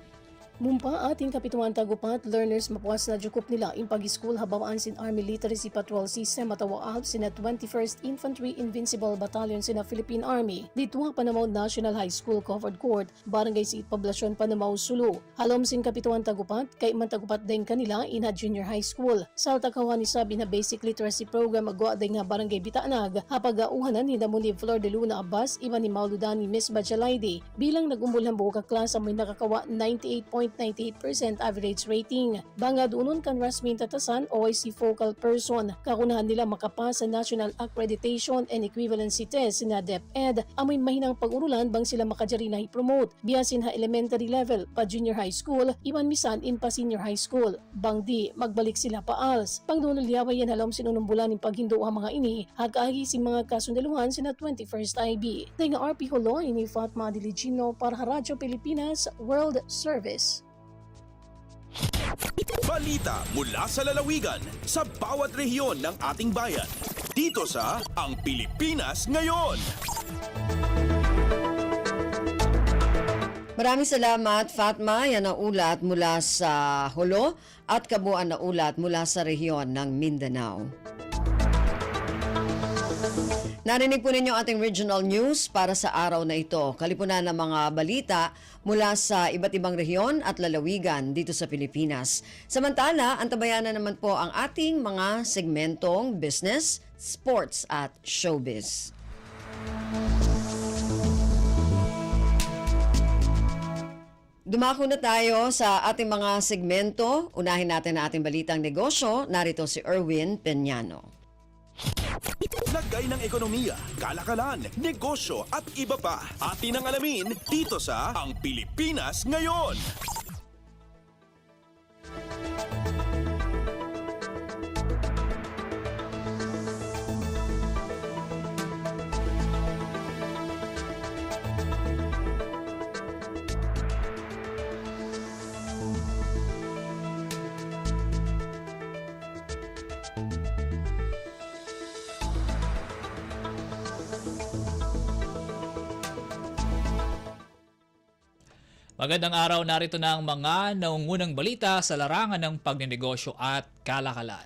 Mumpa ating kapituan tagupat, learners mapuas na jukup nila in pag-school habawaan sin Army Literacy Patrol System matawa ALPS sina 21st Infantry Invincible Battalion sina Philippine Army. Dito Panamaw National High School Covered Court, Barangay Siit Poblasyon Panamaw, Sulu. Halom sin kapituan tagupat, kay man tagupat din kanila in Junior High School. Salta kawan ni sabi na Basic Literacy Program agwa din nga Barangay Bitaanag, hapag-auhanan ni Damuni Flor de Luna Abbas, iba ni Mauludani Miss Bajalayde. Bilang nag-umbol ng buo ka klasa may nakakawa 98.8 98% average rating. Bangad unon kan Rasmin Tatasan, OIC focal person. Kakunahan nila makapasa sa National Accreditation and Equivalency Test na DepEd. Amoy mahinang pag-urulan bang sila makadjari na i-promote. Biyasin ha elementary level pa junior high school, iwan misan in pa senior high school. Bang di magbalik sila paals. Pangdunol liyaway yan halom sinunong bulan ng paghindo ang mga ini, hagkaagi si mga kasundaluhan sina 21st IB. Dahil nga RP Holo, ini Fatma Diligino para Radyo Pilipinas World Service. Balita mula sa lalawigan sa bawat rehiyon ng ating bayan. Dito sa Ang Pilipinas Ngayon. Maraming salamat, Fatma. Yan ang ulat mula sa Holo at kabuuan na ulat mula sa rehiyon ng Mindanao. Narinig po ninyo ating regional news para sa araw na ito. Kalipunan ng mga balita mula sa iba't ibang rehiyon at lalawigan dito sa Pilipinas. Samantala, antabayan na naman po ang ating mga segmentong business, sports at showbiz. Dumako na tayo sa ating mga segmento. Unahin natin ang ating balitang negosyo. Narito si Erwin Peñano. Lagay ng ekonomiya, kalakalan, negosyo at iba pa. Atin ang alamin dito sa Ang Pilipinas Ngayon. Magandang araw, narito na ang mga naungunang balita sa larangan ng pagnenegosyo at kalakalan.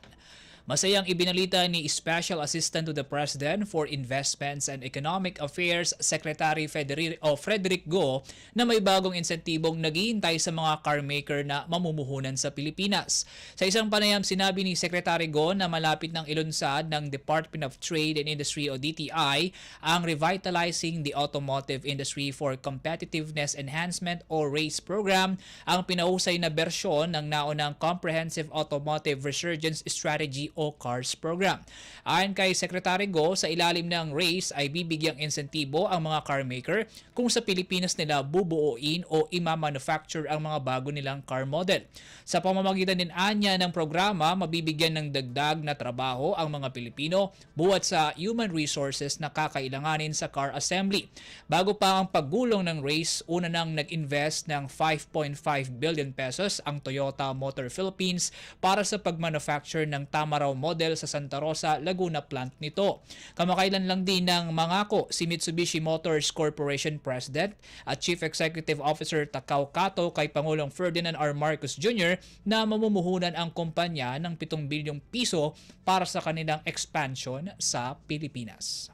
Masayang ibinalita ni Special Assistant to the President for Investments and Economic Affairs Secretary Frederick Go na may bagong insentibong naghihintay sa mga carmaker na mamumuhunan sa Pilipinas. Sa isang panayam, sinabi ni Secretary Go na malapit ng ilunsad ng Department of Trade and Industry o DTI ang Revitalizing the Automotive Industry for Competitiveness Enhancement o RACE program, ang pinahusay na bersyon ng naunang Comprehensive Automotive Resurgence Strategy o CARS program. Ayon kay Secretary Go, sa ilalim ng RACE ay bibigyang insentibo ang mga carmaker kung sa Pilipinas nila bubuuin o ima-manufacture ang mga bago nilang car model. Sa pamamagitan din anya ng programa, mabibigyan ng dagdag na trabaho ang mga Pilipino buwat sa human resources na kakailanganin sa car assembly. Bago pa ang paggulong ng RACE, una nang nag-invest ng 5.5 billion pesos ang Toyota Motor Philippines para sa pagmanufacture ng Tamaraw model sa Santa Rosa, Laguna plant nito. Kamakailan lang din ng mangako si Mitsubishi Motors Corporation President at Chief Executive Officer Takao Kato kay Pangulong Ferdinand R. Marcos Jr. na mamumuhunan ang kumpanya ng 7 bilyong piso para sa kanilang expansion sa Pilipinas.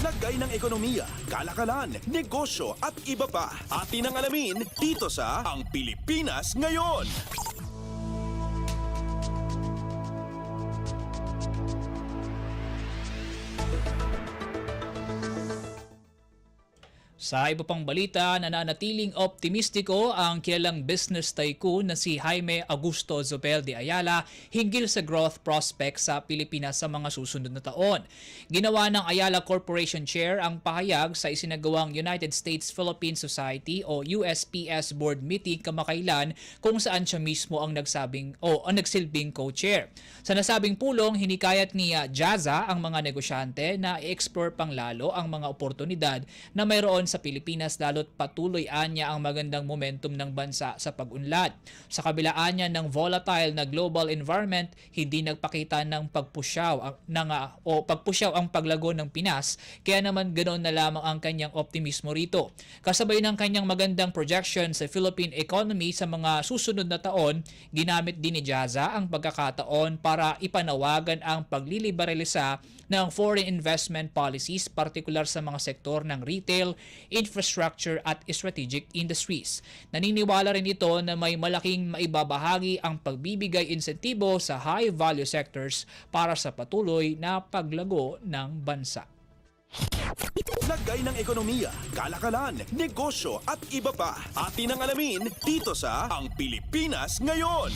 Lagay ng ekonomiya, kalakalan, negosyo at iba pa. Atin ang alamin dito sa Ang Pilipinas Ngayon. Sa iba pang balita, nananatiling optimistiko ang kilalang business tycoon na si Jaime Augusto Zobel de Ayala hinggil sa growth prospects sa Pilipinas sa mga susunod na taon. Ginawa ng Ayala Corporation Chair ang pahayag sa isinagawang United States-Philippine Society o USPS Board meeting kamakailan kung saan siya mismo ang nagsilbing co-chair. Sa nasabing pulong, hinikayat ni Jaza ang mga negosyante na i-explore pang lalo ang mga oportunidad na mayroon sa Pilipinas lalo't patuloy anya ang magandang momentum ng bansa sa pag-unlad. Sa kabilaan niya ng volatile na global environment, hindi nagpakita ng pagpusyaw ang paglago ng Pinas, kaya naman ganoon na lamang ang kanyang optimismo rito. Kasabay ng kanyang magandang projection sa Philippine economy sa mga susunod na taon, ginamit din ni Jaza ang pagkakataon para ipanawagan ang pagliliberalisa ng foreign investment policies, partikular sa mga sektor ng retail, infrastructure at strategic industries. Naniniwala rin ito na may malaking maibabahagi ang pagbibigay insentibo sa high-value sectors para sa patuloy na paglago ng bansa. Lagay ng ekonomiya, kalakalan, negosyo at iba pa. Atin ang alamin dito sa Ang Pilipinas Ngayon.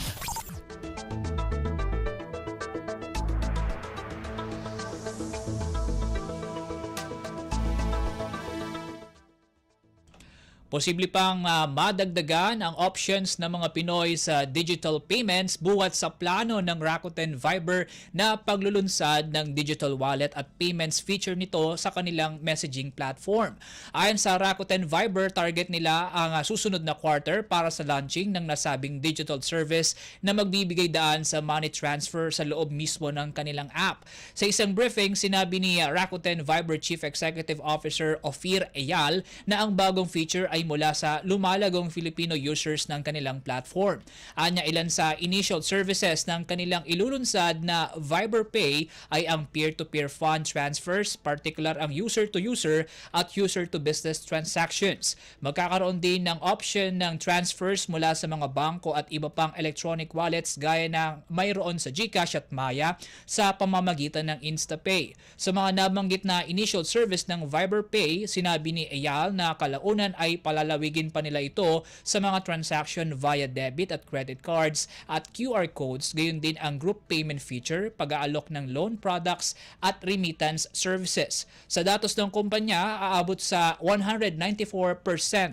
Posible pang madagdagan ang options ng mga Pinoy sa digital payments buhat sa plano ng Rakuten Viber na paglulunsad ng digital wallet at payments feature nito sa kanilang messaging platform. Ayon sa Rakuten Viber, target nila ang susunod na quarter para sa launching ng nasabing digital service na magbibigay daan sa money transfer sa loob mismo ng kanilang app. Sa isang briefing, sinabi ni Rakuten Viber Chief Executive Officer Ophir Eyal na ang bagong feature ay mula sa lumalagong Filipino users ng kanilang platform. Anya, ilan sa initial services ng kanilang ilulunsad na Viber Pay ay ang peer-to-peer fund transfers, particular ang user-to-user at user-to-business transactions. Magkakaroon din ng option ng transfers mula sa mga bangko at iba pang electronic wallets gaya ng mayroon sa GCash at Maya sa pamamagitan ng InstaPay. Sa mga nabanggit na initial service ng Viber Pay, sinabi ni Eyal na kalaunan ay palalawigin pa nila ito sa mga transaction via debit at credit cards at QR codes, gayon din ang group payment feature, pag-aalok ng loan products at remittance services. Sa datos ng kumpanya, aabot sa 194%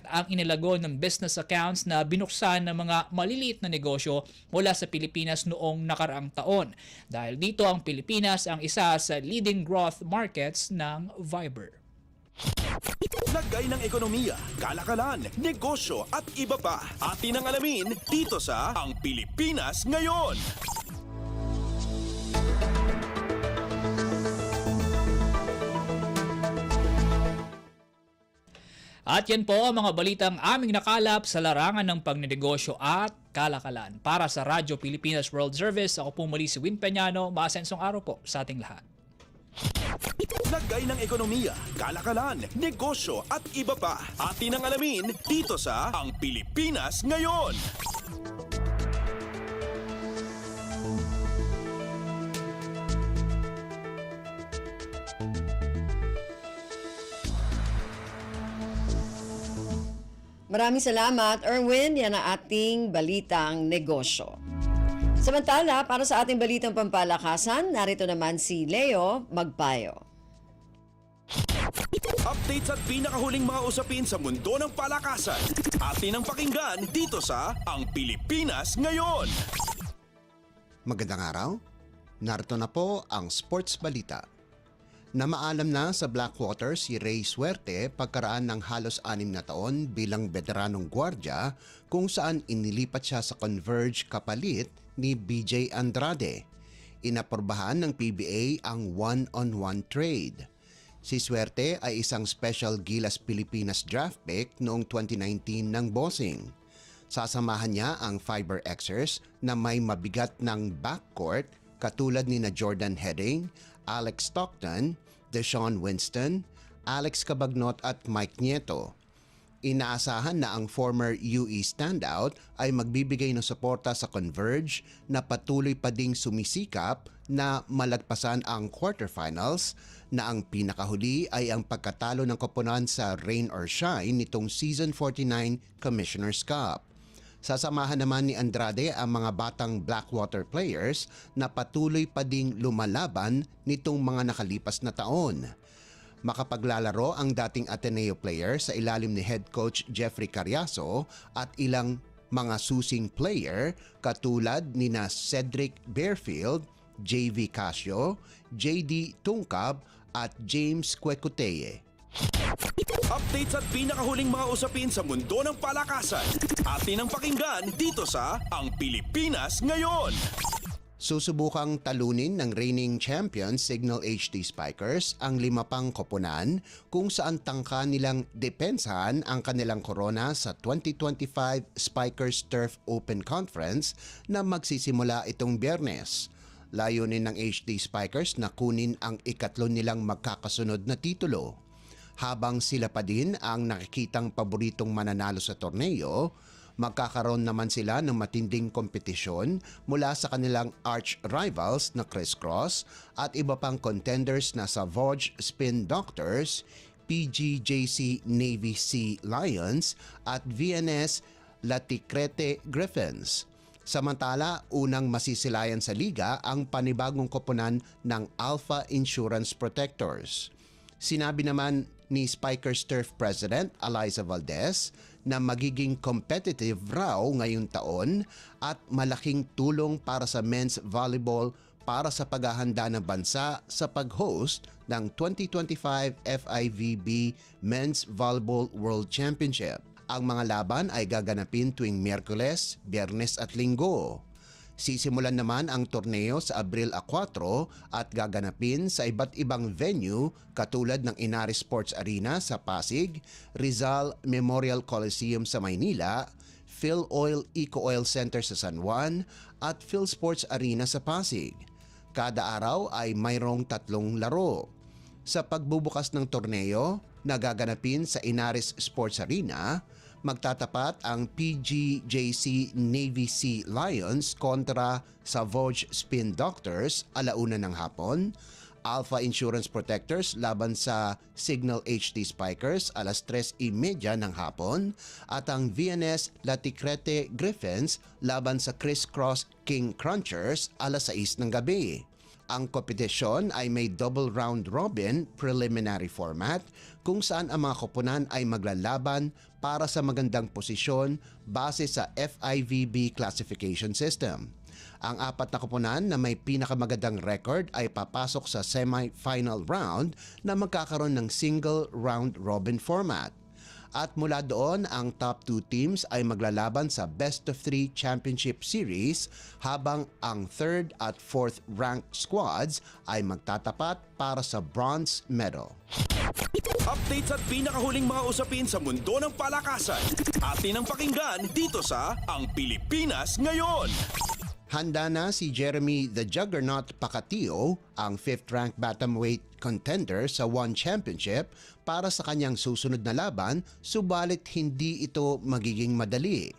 ang inilago ng business accounts na binuksan ng mga maliliit na negosyo mula sa Pilipinas noong nakaraang taon. Dahil dito, ang Pilipinas ang isa sa leading growth markets ng Viber. Lagay ng ekonomiya, kalakalan, negosyo at iba pa. Atin ang alamin dito sa Ang Pilipinas Ngayon. At yan po ang mga balitang aming nakalap sa larangan ng pagnenegosyo at kalakalan. Para sa Radyo Pilipinas World Service, ako po muli si Win Peñano. Maasensong araw po sa ating lahat. Lagay ng ekonomiya, kalakalan, negosyo at iba pa. Atin ang alamin dito sa Ang Pilipinas Ngayon. Maraming salamat, Erwin. Yan ang ating balitang negosyo. Samantala, para sa ating balitang pampalakasan, narito naman si Leo Magpayo. Updates at pinakahuling mga usapin sa mundo ng palakasan. Atin ang pakinggan dito sa Ang Pilipinas Ngayon. Magandang araw. Narito na po ang sports balita. Namaalam na sa Blackwater si Ray Suerte pagkaraan ng halos 6 na taon bilang veteranong gwardya kung saan inilipat siya sa Converge kapalit ni BJ Andrade. Inaporbahan ng PBA ang one-on-one trade. Si Suerte ay isang special Gilas Pilipinas draft pick noong 2019 ng Bossing. Sasamahan niya ang Fiber Xers na may mabigat ng backcourt katulad ni na Jordan Heading, Alex Stockton, Deshaun Winston, Alex Cabagnot at Mike Nieto. Inaasahan na ang former UE standout ay magbibigay ng suporta sa Converge na patuloy pa ding sumisikap na malagpasan ang quarterfinals na ang pinakahuli ay ang pagkatalo ng koponan sa Rain or Shine nitong Season 49 Commissioner's Cup. Sasamahan naman ni Andrade ang mga batang Blackwater players na patuloy pa ding lumalaban nitong mga nakalipas na taon. Makapaglalaro ang dating Ateneo player sa ilalim ni head coach Jeffrey Carriazo at ilang mga susing player katulad ni na Cedric Bearfield, JV Casio, JD Tungkab at James Kwekuteye. Updates at pinakahuling mga usapin sa mundo ng palakasan. Atin ang pakinggan dito sa Ang Pilipinas Ngayon. Susubukang talunin ng reigning champion Signal HD Spikers ang 5 pang koponan kung saan tangka nilang depensahan ang kanilang korona sa 2025 Spikers Turf Open Conference na magsisimula itong Biyernes. Layunin ng HD Spikers na kunin ang ikatlo nilang magkakasunod na titulo. Habang sila pa din ang nakikitang paboritong mananalo sa torneo, Magkakaroon naman sila ng matinding kompetisyon mula sa kanilang arch rivals na Chris Cross at iba pang contenders na Savage Spin Doctors, PGJC Navy Sea Lions at VNS Laticrete Griffins. Samantala, unang masisilayan sa liga ang panibagong koponan ng Alpha Insurance Protectors. Sinabi naman ni Spikers Turf President Eliza Valdez na magiging competitive raw ngayong taon at malaking tulong para sa men's volleyball para sa paghahanda ng bansa sa pag-host ng 2025 FIVB Men's Volleyball World Championship. Ang mga laban ay gaganapin tuwing Miyerkules, Biyernes at Linggo. Sisimulan naman ang torneo sa Abril 4 at gaganapin sa iba't ibang venue katulad ng Inaris Sports Arena sa Pasig, Rizal Memorial Coliseum sa Maynila, Phil Oil Eco Oil Center sa San Juan at Phil Sports Arena sa Pasig. Kada araw ay mayroong 3 laro. Sa pagbubukas ng torneo na gaganapin sa Inaris Sports Arena, magtatapat ang PGJC Navy Sea Lions kontra Savage Spin Doctors 1:00 ng hapon, Alpha Insurance Protectors laban sa Signal HT Spikers 3:30 ng hapon at ang VNS Laticrete Griffins laban sa Chris Cross King Crunchers 6:00 ng gabi. Ang kompetisyon ay may double round robin preliminary format kung saan ang mga koponan ay maglalaban para sa magandang posisyon base sa FIVB classification system. Ang 4 na koponan na may pinakamagandang record ay papasok sa semi-final round na magkakaroon ng single round robin format. At mula doon, ang top 2 teams ay maglalaban sa Best of 3 Championship Series habang ang 3rd at 4th ranked squads ay magtatapat para sa bronze medal. Updates at pinakahuling mga usapin sa mundo ng palakasan. Atin ang pakinggan dito sa Ang Pilipinas Ngayon. Handa na si Jeremy the Juggernaut Pacatio, ang 5th ranked bantamweight contender sa One Championship para sa kanyang susunod na laban, subalit hindi ito magiging madali.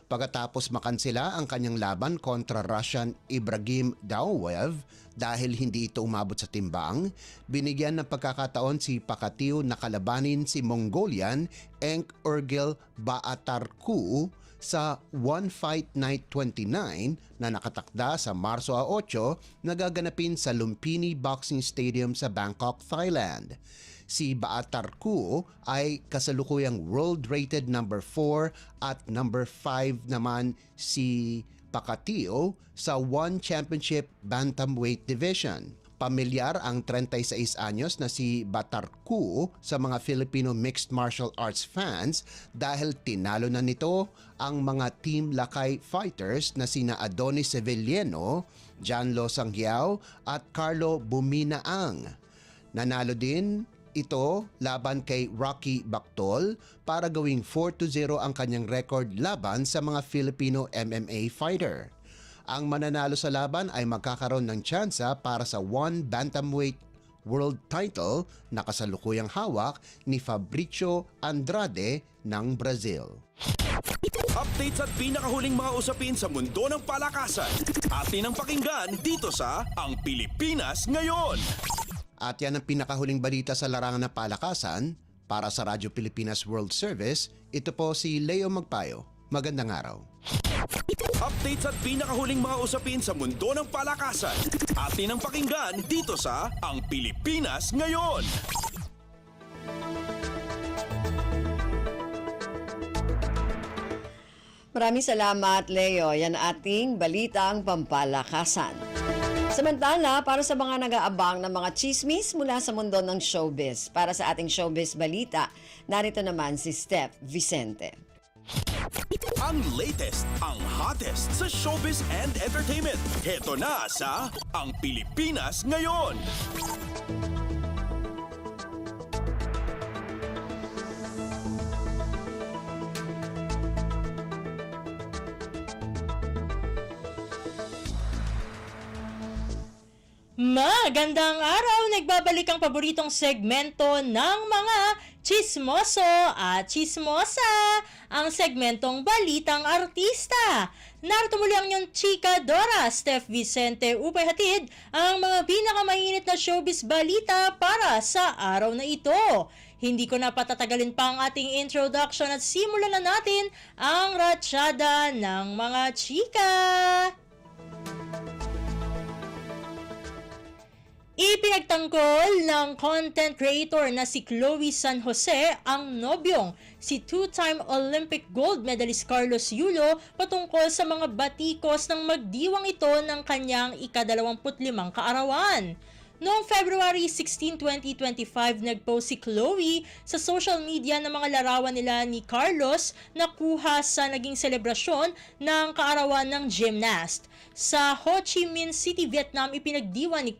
Pagkatapos makansela ang kanyang laban kontra Russian Ibrahim Daoev dahil hindi ito umabot sa timbang, binigyan ng pagkakataon si Pacatio na kalabanin si Mongolian Enk Urgil Baatarku sa One Fight Night 29 na nakatakda sa Marso 8 na gaganapin sa Lumpini Boxing Stadium sa Bangkok, Thailand. Si Baatarku ay kasalukuyang world-rated number 4 at number 5 naman si Pacatio sa One Championship Bantamweight Division. Pamilyar ang 36 anyos na si Baatarku sa mga Filipino mixed martial arts fans dahil tinalo na nito ang mga Team Lakay fighters na sina Adonis Sevilleno, Janlo Sangiao at Carlo Buminaang. Nanalo din ito laban kay Rocky Bactol para gawing 4-0 ang kanyang record laban sa mga Filipino MMA fighter. Ang mananalo sa laban ay magkakaroon ng tsansa para sa One Bantamweight World Title na kasalukuyang hawak ni Fabricio Andrade ng Brazil. Updates at pinakahuling mga usapin sa mundo ng palakasan. Atin ang pakinggan dito sa Ang Pilipinas Ngayon. At yan ang pinakahuling balita sa larangan ng palakasan. Para sa Radyo Pilipinas World Service, ito po si Leo Magpayo. Magandang araw. Updates at pinakahuling mga usapin sa mundo ng palakasan. Atin ang pakinggan dito sa Ang Pilipinas Ngayon. Maraming salamat, Leo. Yan ating balitang pampalakasan. Samantala, para sa mga nag-aabang ng mga chismis mula sa mundo ng showbiz, para sa ating showbiz balita, narito naman si Steph Vicente. Ang latest, ang hottest sa showbiz and entertainment. Heto na sa Ang Pilipinas Ngayon. Magandang araw! Nagbabalik ang paboritong segmento ng mga chismoso at chismosa, ang segmentong Balitang Artista. Narito muli ang inyong chika Dora, Steph Vicente, upay hatid ang mga pinakamainit na showbiz balita para sa araw na ito. Hindi ko na patatagalin pa ang ating introduction at simulan na natin ang ratsyada ng mga chika. Ipinagtanggol ng content creator na si Chloe San Jose ang nobyong si two-time Olympic gold medalist Carlos Yulo patungkol sa mga batikos ng magdiwang ito ng kanyang ika-25 kaarawan. Noong February 16, 2025, nagpost si Chloe sa social media ng mga larawan nila ni Carlos na kuha sa naging selebrasyon ng kaarawan ng gymnast. Sa Ho Chi Minh City, Vietnam, ipinagdiwang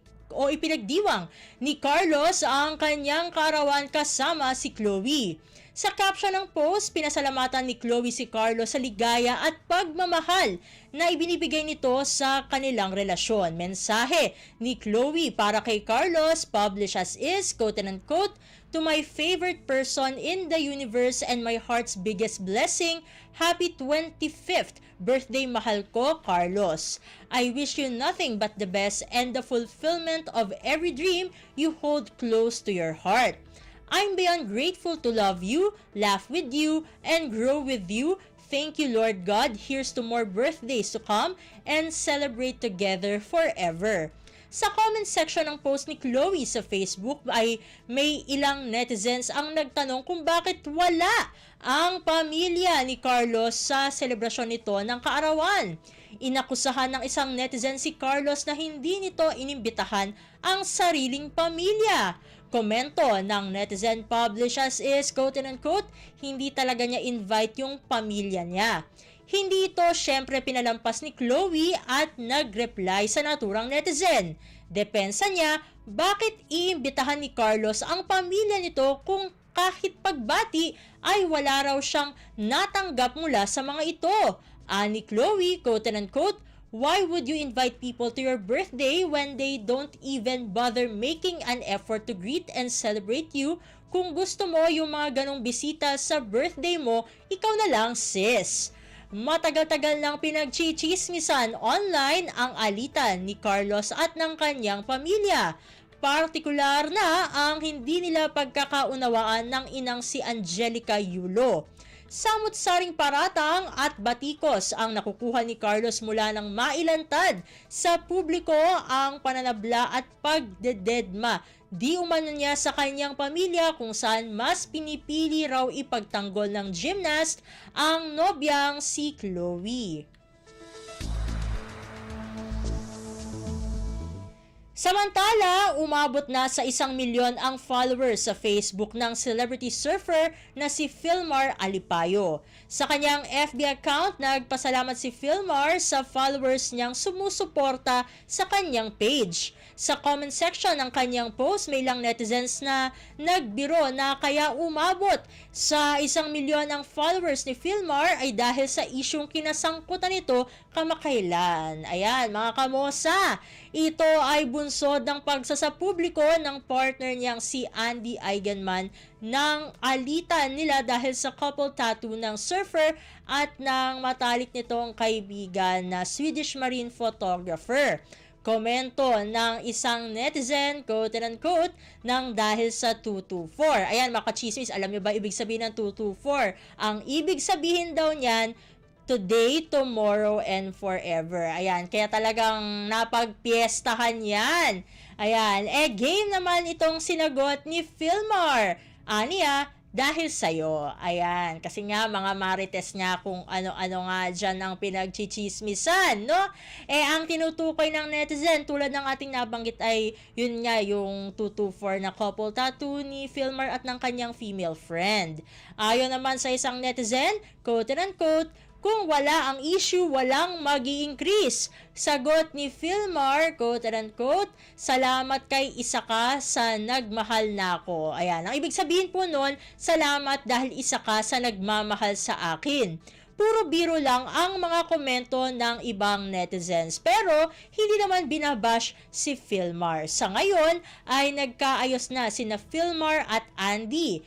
ni Carlos ang kanyang kaarawan kasama si Chloe. Sa caption ng post, pinasalamatan ni Chloe si Carlos sa ligaya at pagmamahal na ibinibigay nito sa kanilang relasyon. Mensahe ni Chloe para kay Carlos, published as is, quote and unquote, "To my favorite person in the universe and my heart's biggest blessing, happy 25th birthday mahal ko, Carlos. I wish you nothing but the best and the fulfillment of every dream you hold close to your heart. I'm beyond grateful to love you, laugh with you, and grow with you. Thank you, Lord God. Here's to more birthdays to come and celebrate together forever." Sa comment section ng post ni Chloe sa Facebook ay may ilang netizens ang nagtanong kung bakit wala ang pamilya ni Carlos sa selebrasyon nito ng kaarawan. Inakusahan ng isang netizen si Carlos na hindi nito inimbitahan ang sariling pamilya. Komento ng netizen published as is, quote and unquote, hindi talaga niya invite yung pamilya niya. Hindi ito syempre pinalampas ni Chloe at nag-reply sa naturang netizen. Depensa niya, bakit iimbitahan ni Carlos ang pamilya nito kung kahit pagbati ay wala raw siyang natanggap mula sa mga ito? Ani Chloe, quote and unquote, "Why would you invite people to your birthday when they don't even bother making an effort to greet and celebrate you? Kung gusto mo yung mga ganong bisita sa birthday mo, ikaw na lang, sis." Matagal-tagal nang pinagchichismisan online ang alitan ni Carlos at ng kanyang pamilya. Partikular na ang hindi nila pagkakaunawaan ng inang si Angelica Yulo. Samut-saring paratang at batikos ang nakukuha ni Carlos mula nang mailantad sa publiko ang pananabla at pagdededma di umano niya sa kanyang pamilya kung saan mas pinipili raw ipagtanggol ng gymnast ang nobyang si Chloe. Samantala, umabot na sa 1 milyon ang followers sa Facebook ng celebrity surfer na si Philmar Alipayo. Sa kanyang FB account, nagpasalamat si Philmar sa followers niyang sumusuporta sa kanyang page. Sa comment section ng kanyang post, may ilang netizens na nagbiro na kaya umabot sa 1 milyon ang followers ni Philmar ay dahil sa isyong kinasangkutan nito kamakailan. Ayan, mga kamosa, ito ay bunsod ng pagsasapubliko ng partner niyang si Andy Eigenman ng alitan nila dahil sa couple tattoo ng surfer at ng matalik nitong kaibigan na Swedish marine photographer. Komento ng isang netizen, quote and unquote, ng dahil sa 224. Ayan, mga kachismis, alam niyo ba ibig sabihin ng 224? Ang ibig sabihin daw niyan, today, tomorrow, and forever. Ayan, kaya talagang napagpiestahan yan. Ayan, game naman itong sinagot ni Philmar. Aniya, dahil sa'yo. Ayan, kasi nga mga marites nga kung ano-ano nga dyan ang pinagchichismisan, no? Ang tinutukoy ng netizen tulad ng ating nabanggit ay yun nga yung 224 na couple tattoo ni Philmar at ng kanyang female friend. Ayon naman sa isang netizen, quote and unquote, kung wala ang issue, walang mag-i-increase. Sagot ni Philmar, quote and unquote, salamat kay isa ka sa nagmahal nako. Ayan, ang ibig sabihin po nun, salamat dahil isa ka sa nagmamahal sa akin. puro biro lang ang mga komento ng ibang netizens. Pero hindi naman binabash si Philmar. Sa ngayon ay nagkaayos na sina Philmar at Andy.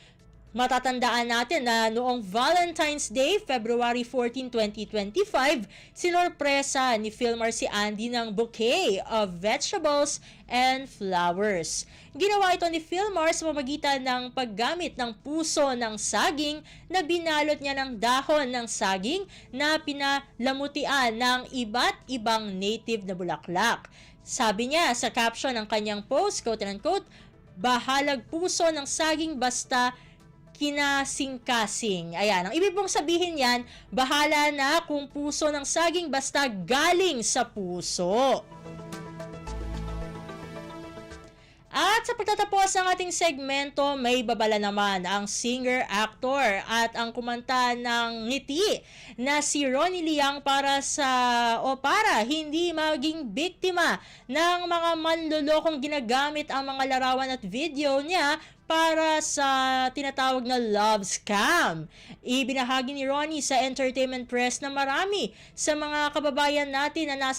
Matatandaan natin na noong Valentine's Day, February 14, 2025, sinorpresa ni Philmar si Andy ng bouquet of vegetables and flowers. Ginawa ito ni Philmar sa pamamagitan ng paggamit ng puso ng saging na binalot niya ng dahon ng saging na pinalamutian ng iba't ibang native na bulaklak. Sabi niya sa caption ng kanyang post, quote and unquote, "Bahalag puso ng saging basta kinasing-kasing." Ayan, ang ibig pong sabihin yan, bahala na kung puso ng saging basta galing sa puso. At sa pagtatapos ng ating segmento, may babala naman ang singer, actor at ang kumanta ng ngiti na si Ronnie Liang para hindi maging biktima ng mga manlolokong ginagamit ang mga larawan at video niya para sa tinatawag na love scam. Ibinahagi ni Ronnie sa Entertainment Press na marami sa mga kababayan natin na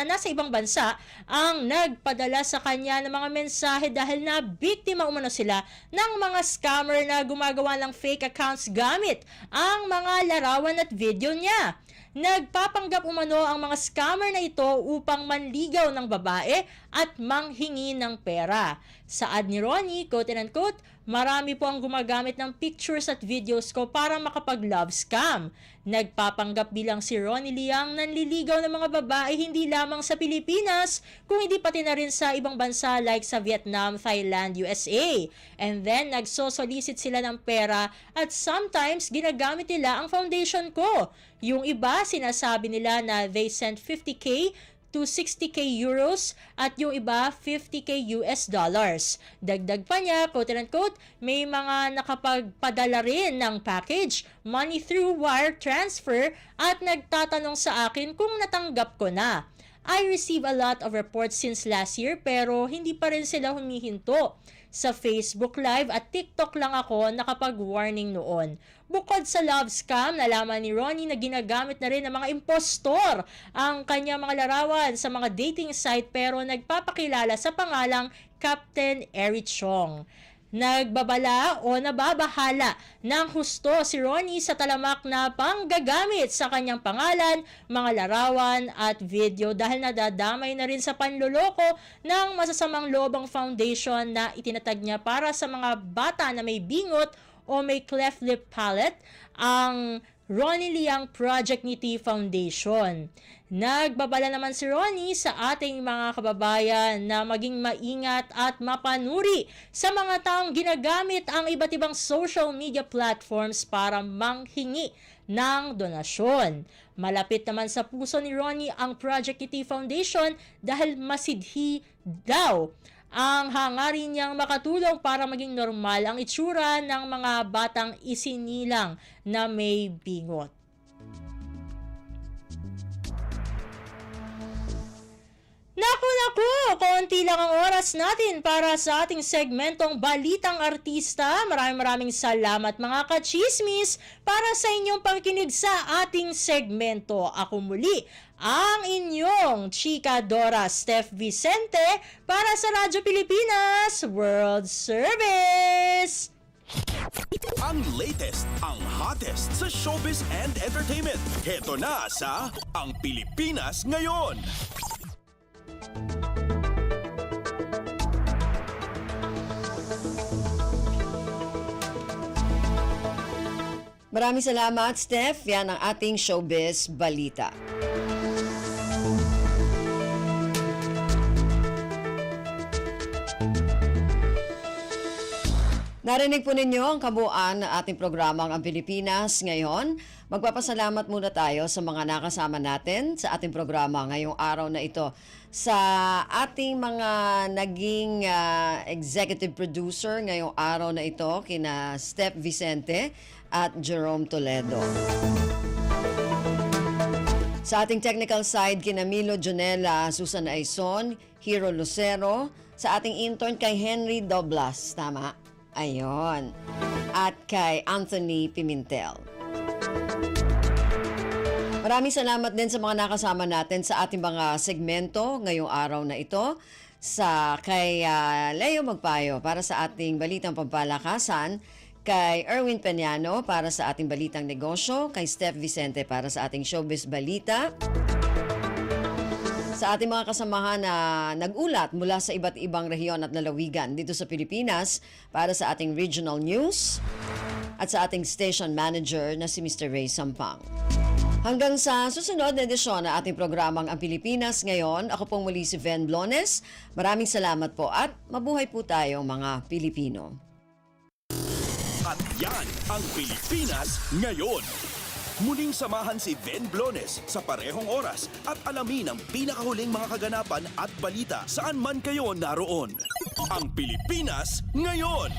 nasa ibang bansa ang nagpadala sa kanya ng mga mensahe dahil na biktima umano sila ng mga scammer na gumagawa ng fake accounts gamit ang mga larawan at video niya. Nagpapanggap umano ang mga scammer na ito upang manligaw ng babae at manghingi ng pera. Saad ni Ronnie, quote and unquote, "Marami po ang gumagamit ng pictures at videos ko para makapag-love scam. Nagpapanggap bilang si Ronnie Liang nanliligaw ng mga babae hindi lamang sa Pilipinas, kung hindi pati na rin sa ibang bansa like sa Vietnam, Thailand, USA. And then nagsosolicit sila ng pera at sometimes ginagamit nila ang foundation ko. Yung iba, sinasabi nila na they sent 50k to 60k euros at yung iba 50k US dollars. Dagdag pa niya, quote and unquote, may mga nakapagpadala rin ng package, money through wire transfer at nagtatanong sa akin kung natanggap ko na. I receive a lot of reports since last year pero hindi pa rin sila humihinto. Sa Facebook Live at TikTok lang ako nakapag-warning noon. Bukod sa love scam, nalaman ni Ronnie na ginagamit na rin ng mga impostor ang kanyang mga larawan sa mga dating site pero nagpapakilala sa pangalang Captain Eric Chong. Nagbabala o nababahala ng husto si Ronnie sa talamak na panggagamit sa kanyang pangalan, mga larawan at video dahil nadadamay na rin sa panloloko ng masasamang loobang foundation na itinatag niya para sa mga bata na may bingot o may cleft lip palate, ang Ronnie Liang Project Ngiti Foundation. Nagbabala naman si Ronnie sa ating mga kababayan na maging maingat at mapanuri sa mga taong ginagamit ang iba't ibang social media platforms para manghingi ng donasyon. Malapit naman sa puso ni Ronnie ang Project Ngiti Foundation dahil masidhi daw ang hangarin niyang makatulong para maging normal ang itsura ng mga batang isinilang na may bingot. Naku, konti lang ang oras natin para sa ating segmentong Balitang Artista. Maraming salamat mga kachismis para sa inyong pakikinig sa ating segmento. Ako muli, ang inyong Chika Dora Steph Vicente para sa Radyo Pilipinas World Service. Ang latest, ang hottest sa showbiz and entertainment. Heto na sa Ang Pilipinas Ngayon. Maraming salamat, Steph. Yan ang ating showbiz balita. Narinig po ninyo ang kabuuan ng ating programang Ang Pilipinas Ngayon. Magpapasalamat muna tayo sa mga nakasama natin sa ating programa ngayong araw na ito. Sa ating mga naging executive producer ngayong araw na ito, kina Steph Vicente at Jerome Toledo. Sa ating technical side, kina Milo Jonella, Susan Aison, Hero Lucero. Sa ating intern kay Henry Doblas, tama? Ayon. At kay Anthony Pimentel. Maraming salamat din sa mga nakasama natin sa ating mga segmento ngayong araw na ito. Kay Leo Magpayo para sa ating Balitang Pampalakasan, kay Erwin Peñano para sa ating Balitang Negosyo, kay Steph Vicente para sa ating Showbiz Balita, sa ating mga kasamahan na nag-ulat mula sa iba't ibang rehiyon at lalawigan dito sa Pilipinas para sa ating Regional News, at sa ating Station Manager na si Mr. Ray Sampang. Hanggang sa susunod na edisyon na ating programang Ang Pilipinas Ngayon, ako pong muli si Ven Blones. Maraming salamat po at mabuhay po tayo mga Pilipino. At yan ang Pilipinas Ngayon. Muling samahan si Ven Blones sa parehong oras at alamin ang pinakahuling mga kaganapan at balita saan man kayo naroon. Ang Pilipinas Ngayon.